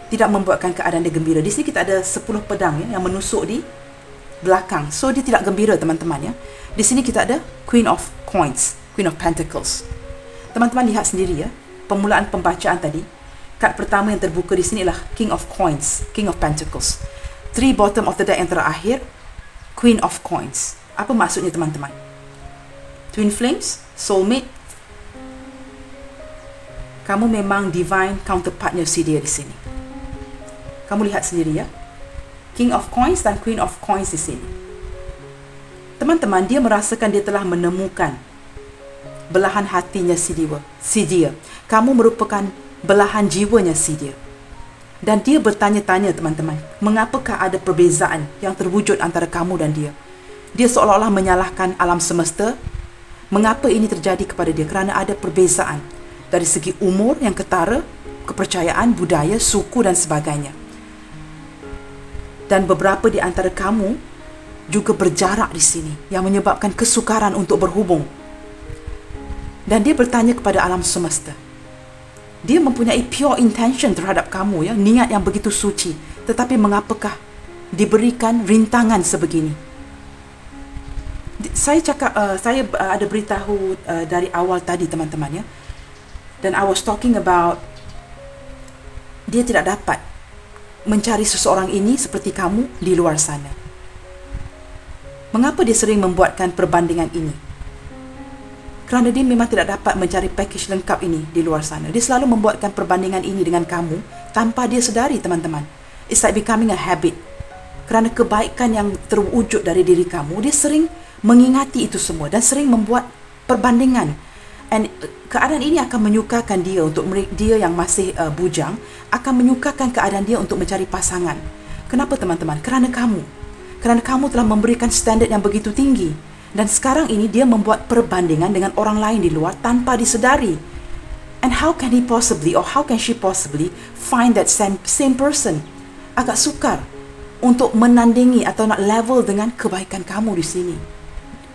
Speaker 1: Tidak membuatkan keadaan dia gembira. Di sini kita ada 10 pedang, ya, yang menusuk di belakang. So dia tidak gembira, teman-teman, ya. Di sini kita ada Queen of Coins, Queen of Pentacles. Teman-teman lihat sendiri, ya. Permulaan pembacaan tadi, kad pertama yang terbuka di sini ialah King of Coins, King of Pentacles. 3 bottom of the deck yang terakhir, Queen of Coins. Apa maksudnya, teman-teman? Twin Flames, soulmate. Kamu memang divine counterpartnya si dia di sini. Kamu lihat sendiri, ya. King of Coins dan Queen of Coins di sini. Teman-teman, dia merasakan dia telah menemukan belahan hatinya si dia. Kamu merupakan belahan jiwanya si dia. Dan dia bertanya-tanya, teman-teman, mengapakah ada perbezaan yang terwujud antara kamu dan dia? Dia seolah-olah menyalahkan alam semesta. Mengapa ini terjadi kepada dia? Kerana ada perbezaan dari segi umur yang ketara, kepercayaan, budaya, suku dan sebagainya. Dan beberapa di antara kamu juga berjarak di sini yang menyebabkan kesukaran untuk berhubung. Dan dia bertanya kepada alam semesta. Dia mempunyai pure intention terhadap kamu, ya, niat yang begitu suci. Tetapi mengapakah diberikan rintangan sebegini? Saya ada beritahu dari awal tadi, teman-teman, ya. Dan I was talking about dia tidak dapat mencari seseorang ini seperti kamu di luar sana. Mengapa dia sering membuatkan perbandingan ini? Kerana dia memang tidak dapat mencari package lengkap ini di luar sana. Dia selalu membuatkan perbandingan ini dengan kamu tanpa dia sedari, teman-teman. It's like becoming a habit. Kerana kebaikan yang terwujud dari diri kamu, dia sering mengingati itu semua dan sering membuat perbandingan. And keadaan ini akan menyukakan dia, untuk dia yang masih bujang, akan menyukakan keadaan dia untuk mencari pasangan. Kenapa, teman-teman? Kerana kamu telah memberikan standard yang begitu tinggi. Dan sekarang ini dia membuat perbandingan dengan orang lain di luar tanpa disedari. And how can he possibly, or how can she possibly find that same person? Agak sukar untuk menandingi atau nak level dengan kebaikan kamu di sini.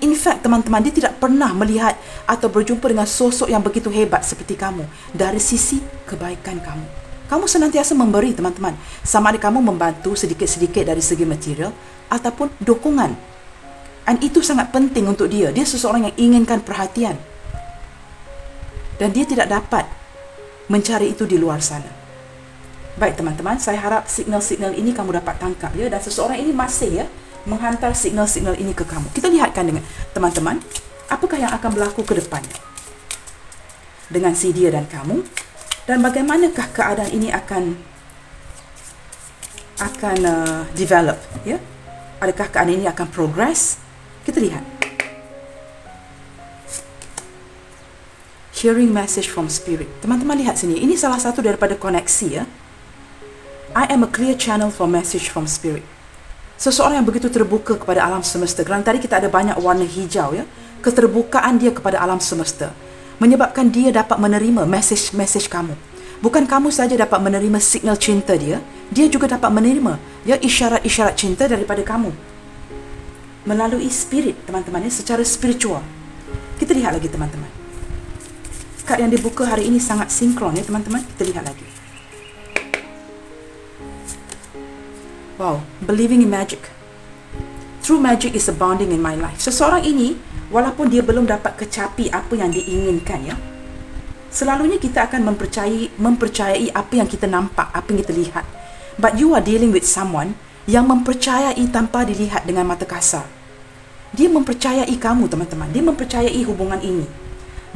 Speaker 1: In fact, teman-teman, dia tidak pernah melihat atau berjumpa dengan sosok yang begitu hebat seperti kamu dari sisi kebaikan kamu. Kamu senantiasa memberi, teman-teman. Sama ada kamu membantu sedikit-sedikit dari segi material ataupun dukungan. Dan itu sangat penting untuk dia. Dia seseorang yang inginkan perhatian. Dan dia tidak dapat mencari itu di luar sana. Baik, teman-teman, saya harap signal-signal ini kamu dapat tangkap, ya. Dan seseorang ini masih, ya, menghantar signal-signal ini ke kamu. Kita lihatkan dengan teman-teman, apakah yang akan berlaku ke depannya dengan si dia dan kamu, dan bagaimanakah keadaan ini akan develop, ya? Adakah keadaan ini akan progress? Kita lihat. Sharing message from spirit. Teman-teman lihat sini, ini salah satu daripada koneksi, ya. I am a clear channel for message from spirit. Seseorang yang begitu terbuka kepada alam semesta. Kerana tadi kita ada banyak warna hijau, ya. Keterbukaan dia kepada alam semesta menyebabkan dia dapat menerima message kamu. Bukan kamu saja dapat menerima signal cinta dia, dia juga dapat menerima, ya, isyarat-isyarat cinta daripada kamu melalui spirit, teman-teman, ya, secara spiritual. Kita lihat lagi, teman-teman. Kad yang dibuka hari ini sangat sinkron, ya, teman-teman. Kita lihat lagi. Wow, believing in magic. True magic is abounding in my life. Seseorang ini, walaupun dia belum dapat kecapi apa yang diinginkan, ya, selalunya kita akan mempercayai apa yang kita nampak, apa yang kita lihat. But you are dealing with someone yang mempercayai tanpa dilihat dengan mata kasar. Dia mempercayai kamu, teman-teman. Dia mempercayai hubungan ini.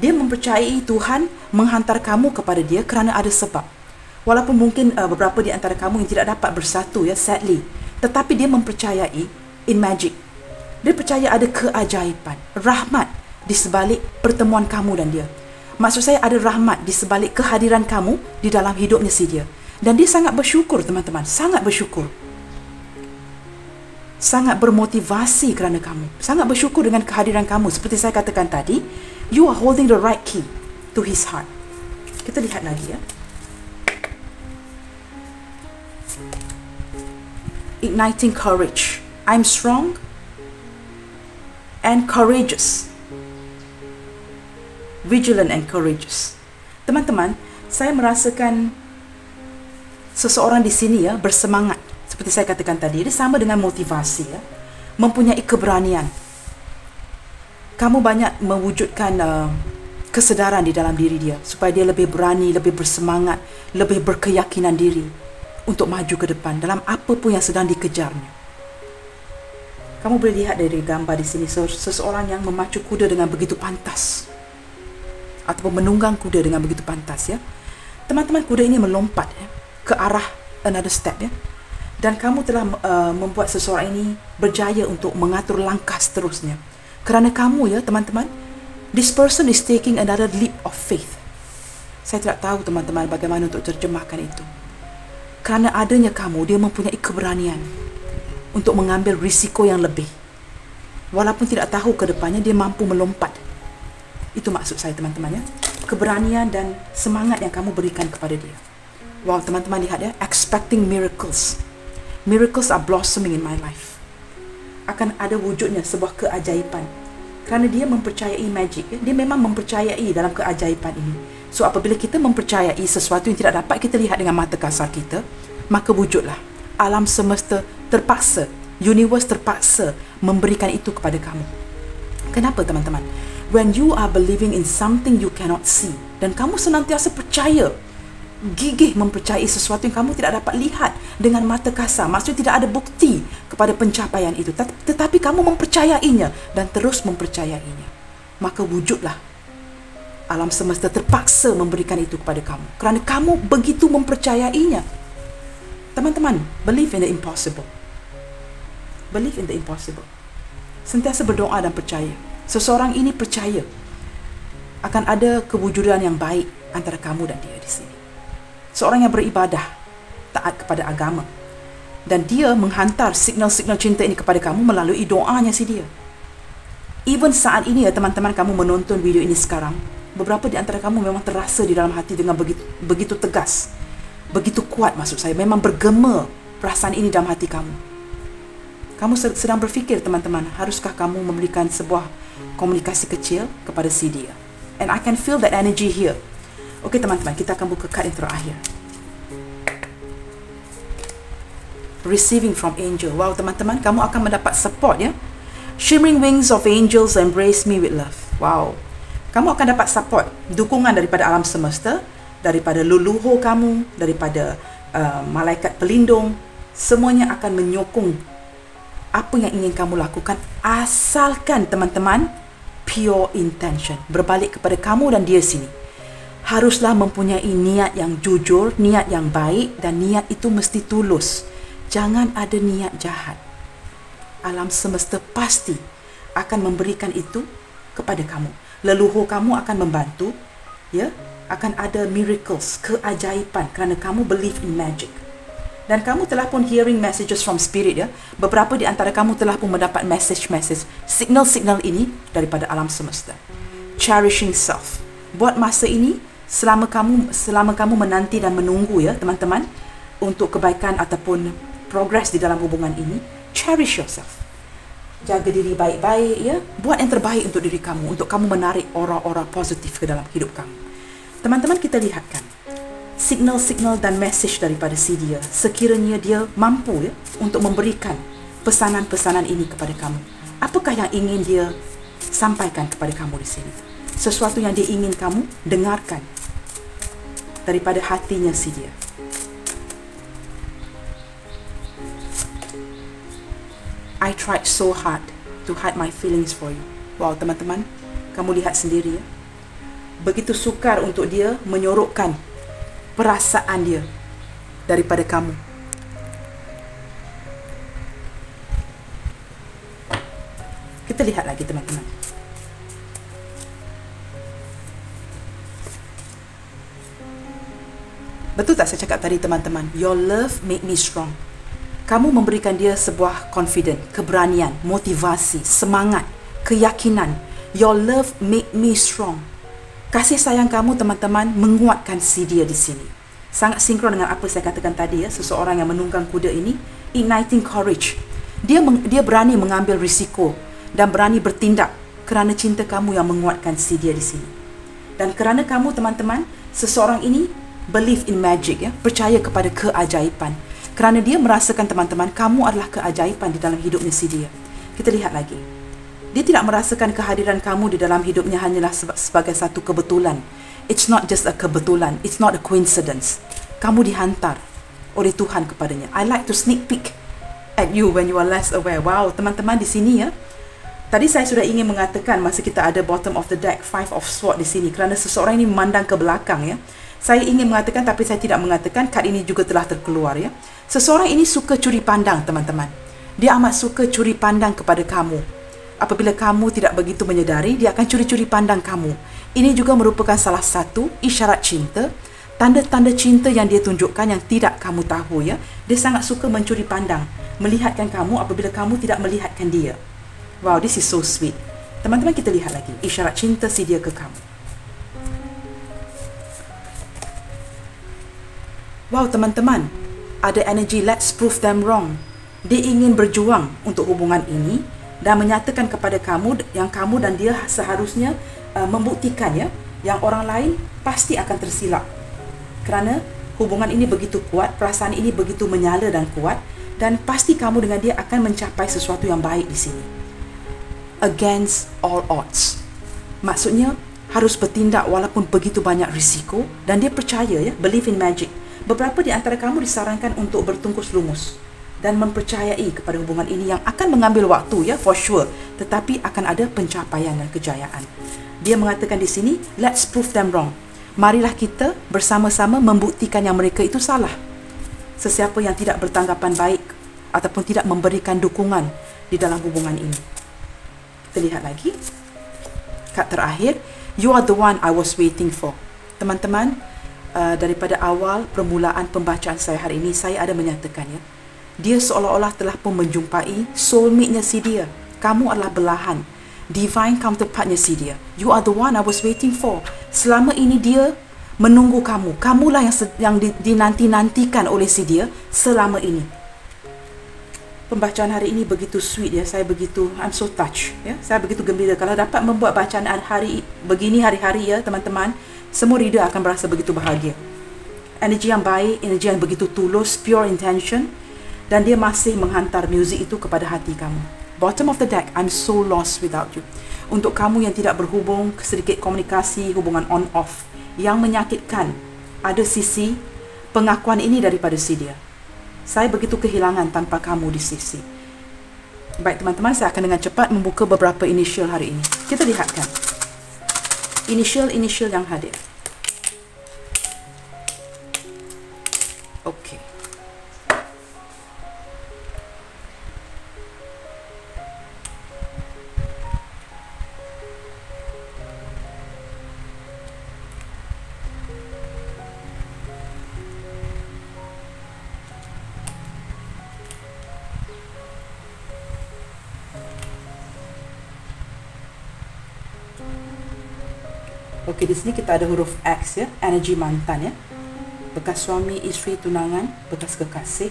Speaker 1: Dia mempercayai Tuhan menghantar kamu kepada dia kerana ada sebab. Walaupun mungkin beberapa di antara kamu yang tidak dapat bersatu, ya, sadly. Tetapi dia mempercayai in magic. Dia percaya ada keajaiban, rahmat di sebalik pertemuan kamu dan dia. Maksud saya, ada rahmat di sebalik kehadiran kamu di dalam hidupnya si dia. Dan dia sangat bersyukur, teman-teman. Sangat bersyukur. Sangat bermotivasi kerana kamu. Sangat bersyukur dengan kehadiran kamu. Seperti saya katakan tadi, you are holding the right key to his heart. Kita lihat lagi, ya. Igniting courage. I'm strong and courageous. Vigilant and courageous. Teman-teman, saya merasakan seseorang di sini ya bersemangat. Seperti saya katakan tadi, dia sama dengan motivasi ya. Mempunyai keberanian. Kamu banyak mewujudkan kesedaran di dalam diri dia supaya dia lebih berani, lebih bersemangat, lebih berkeyakinan diri untuk maju ke depan dalam apa pun yang sedang dikejarnya. Kamu boleh lihat dari gambar di sini seseorang yang memacu kuda dengan begitu pantas ataupun menunggang kuda dengan begitu pantas ya. Teman-teman, kuda ini melompat ya, ke arah another step ya. Dan kamu telah membuat seseorang ini berjaya untuk mengatur langkah seterusnya. Kerana kamu ya teman-teman, this person is taking another leap of faith. Saya tidak tahu teman-teman bagaimana untuk terjemahkan itu. Kerana adanya kamu, dia mempunyai keberanian untuk mengambil risiko yang lebih. Walaupun tidak tahu ke depannya, dia mampu melompat. Itu maksud saya teman-teman ya. Keberanian dan semangat yang kamu berikan kepada dia. Wow, teman-teman lihat ya, expecting miracles. Miracles are blossoming in my life. Akan ada wujudnya sebuah keajaiban. Kerana dia mempercayai magic ya. Dia memang mempercayai dalam keajaiban ini. So apabila kita mempercayai sesuatu yang tidak dapat kita lihat dengan mata kasar kita, maka wujudlah. Alam semesta terpaksa, universe terpaksa memberikan itu kepada kamu. Kenapa teman-teman? When you are believing in something you cannot see, dan kamu senantiasa percaya, gigih mempercayai sesuatu yang kamu tidak dapat lihat dengan mata kasar, maksudnya tidak ada bukti kepada pencapaian itu, tetapi kamu mempercayainya dan terus mempercayainya, maka wujudlah. Alam semesta terpaksa memberikan itu kepada kamu kerana kamu begitu mempercayainya. Teman-teman, believe in the impossible. Believe in the impossible. Sentiasa berdoa dan percaya. Seseorang ini percaya akan ada kewujudan yang baik antara kamu dan dia di sini. Seorang yang beribadah, taat kepada agama, dan dia menghantar signal-signal cinta ini kepada kamu melalui doanya si dia. Even saat ini ya teman-teman, kamu menonton video ini sekarang, beberapa di antara kamu memang terasa di dalam hati dengan begitu tegas, begitu kuat maksud saya, memang bergema perasaan ini dalam hati kamu. Kamu sedang berfikir teman-teman, haruskah kamu memberikan sebuah komunikasi kecil kepada si dia? And I can feel that energy here. Okey teman-teman, kita akan buka kad yang terakhir. Receiving from angel. Wow teman-teman, kamu akan mendapat support ya. Shimmering wings of angels embrace me with love. Wow. Kamu akan dapat support, dukungan daripada alam semesta, daripada leluhur kamu, daripada malaikat pelindung. Semuanya akan menyokong apa yang ingin kamu lakukan, asalkan teman-teman pure intention, berbalik kepada kamu dan dia sini. Haruslah mempunyai niat yang jujur, niat yang baik, dan niat itu mesti tulus. Jangan ada niat jahat. Alam semesta pasti akan memberikan itu kepada kamu. Leluhur kamu akan membantu, ya. Akan ada miracles, keajaiban kerana kamu believe in magic. Dan kamu telah pun hearing messages from spirit ya. Beberapa di antara kamu telah pun mendapat message, signal-signal ini daripada alam semesta. Cherishing self. Buat masa ini, selama kamu menanti dan menunggu ya teman-teman, untuk kebaikan ataupun progress di dalam hubungan ini, cherish yourself. Jaga diri baik-baik ya. Buat yang terbaik untuk diri kamu, untuk kamu menarik aura-aura positif ke dalam hidup kamu. Teman-teman, kita lihatkan signal-signal dan message daripada si dia, sekiranya dia mampu ya untuk memberikan pesanan-pesanan ini kepada kamu. Apakah yang ingin dia sampaikan kepada kamu di sini? Sesuatu yang dia ingin kamu dengarkan daripada hatinya si dia. I tried so hard to hide my feelings for you. Wow, teman-teman, kamu lihat sendiri ya. Begitu sukar untuk dia menyorokkan perasaan dia daripada kamu. Kita lihat lagi teman-teman. Betul tak saya cakap tadi teman-teman? Your love make me strong. Kamu memberikan dia sebuah confident, keberanian, motivasi, semangat, keyakinan. Your love make me strong. Kasih sayang kamu teman-teman menguatkan si dia di sini. Sangat sinkron dengan apa saya katakan tadi ya, seseorang yang menunggang kuda ini, igniting courage. Dia berani mengambil risiko dan berani bertindak kerana cinta kamu yang menguatkan si dia di sini. Dan kerana kamu teman-teman, seseorang ini believe in magic, ya, percaya kepada keajaiban. Kerana dia merasakan teman-teman, kamu adalah keajaiban di dalam hidupnya si dia. Kita lihat lagi. Dia tidak merasakan kehadiran kamu di dalam hidupnya hanyalah sebagai satu kebetulan. It's not just a kebetulan. It's not a coincidence. Kamu dihantar oleh Tuhan kepadanya. I like to sneak peek at you when you are less aware. Wow, teman-teman di sini, ya. Tadi saya sudah ingin mengatakan masa kita ada bottom of the deck, 5 of Swords di sini, kerana seseorang ini memandang ke belakang, ya. Saya ingin mengatakan tapi saya tidak mengatakan, kad ini juga telah terkeluar, ya. Seseorang ini suka curi pandang, teman-teman. Dia amat suka curi pandang kepada kamu. Apabila kamu tidak begitu menyedari, dia akan curi-curi pandang kamu. Ini juga merupakan salah satu isyarat cinta, tanda-tanda cinta yang dia tunjukkan yang tidak kamu tahu, ya. Dia sangat suka mencuri pandang, melihatkan kamu apabila kamu tidak melihatkan dia. Wow, this is so sweet. Teman-teman, kita lihat lagi isyarat cinta si dia ke kamu. Wow, teman-teman, ada energi let's prove them wrong. Dia ingin berjuang untuk hubungan ini dan menyatakan kepada kamu yang kamu dan dia seharusnya membuktikan, ya, yang orang lain pasti akan tersilap. Kerana hubungan ini begitu kuat, perasaan ini begitu menyala dan kuat, dan pasti kamu dengan dia akan mencapai sesuatu yang baik di sini. Against all odds. Maksudnya harus bertindak walaupun begitu banyak risiko, dan dia percaya, ya, believe in magic. Beberapa di antara kamu disarankan untuk bertungkus lumus dan mempercayai kepada hubungan ini yang akan mengambil waktu, ya, for sure, tetapi akan ada pencapaian dan kejayaan. Dia mengatakan di sini, let's prove them wrong. Marilah kita bersama-sama membuktikan yang mereka itu salah. Sesiapa yang tidak bertanggapan baik ataupun tidak memberikan dukungan di dalam hubungan ini. Kita lihat lagi. Kad terakhir, you are the one I was waiting for. Teman-teman, daripada awal permulaan pembacaan saya hari ini, saya ada menyatakan, ya, dia seolah-olah telah pun menjumpai soulmate-nya si dia. Kamu adalah belahan, divine counterpart-nya si dia. You are the one I was waiting for. Selama ini dia menunggu kamu. Kamulah yang dinanti-nantikan oleh si dia selama ini. Pembacaan hari ini begitu sweet, ya. I'm so touched, ya. Saya begitu gembira kalau dapat membuat bacaan hari begini hari-hari, ya, teman-teman. Semua reader akan berasa begitu bahagia. Energi yang baik, energi yang begitu tulus, pure intention, dan dia masih menghantar muzik itu kepada hati kamu. Bottom of the deck, I'm so lost without you. Untuk kamu yang tidak berhubung, sedikit komunikasi, hubungan on-off yang menyakitkan, ada sisi pengakuan ini daripada si dia. Saya begitu kehilangan tanpa kamu di sisi. Baik, teman-teman, saya akan dengan cepat membuka beberapa initial hari ini. Kita lihatkan initial yang hadir. Okey. Okey, di sini kita ada huruf X, ya, energi mantan, ya. Bekas suami, isteri, tunangan, bekas kekasih.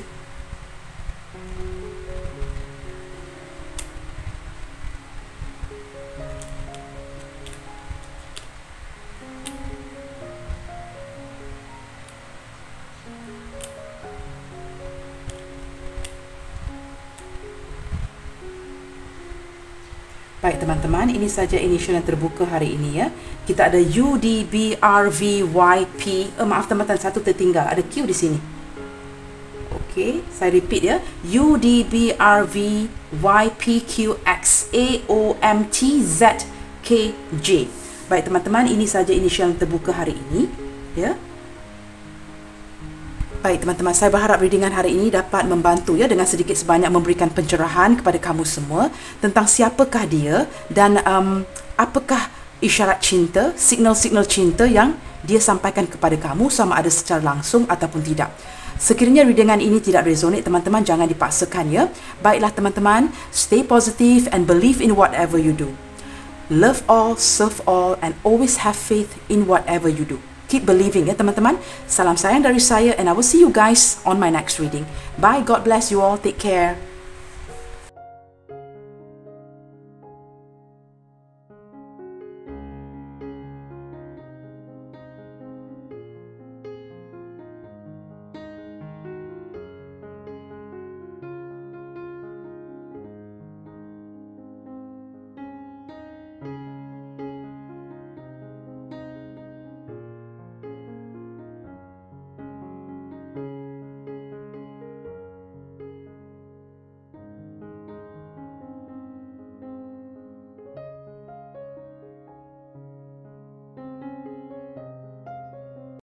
Speaker 1: Baik, teman-teman, ini saja initial yang terbuka hari ini, ya. Kita ada U, D, B, R, V, Y, P. Maaf teman-teman, satu tertinggal. Ada Q di sini. Okey, saya repeat, ya. U, D, B, R, V, Y, P, Q, X, A, O, M, T, Z, K, J. Baik, teman-teman, ini saja initial yang terbuka hari ini, ya. Baik, teman-teman, saya berharap readingan hari ini dapat membantu, ya, dengan sedikit sebanyak memberikan pencerahan kepada kamu semua tentang siapakah dia dan apakah isyarat cinta, signal-signal cinta yang dia sampaikan kepada kamu, sama ada secara langsung ataupun tidak. Sekiranya readingan ini tidak resonate, teman-teman, jangan dipaksakan, ya. Baiklah, teman-teman, stay positive and believe in whatever you do. Love all, serve all, and always have faith in whatever you do. Keep believing, ya, teman-teman. Salam sayang dari saya, and I will see you guys on my next reading. Bye, God bless you all, take care.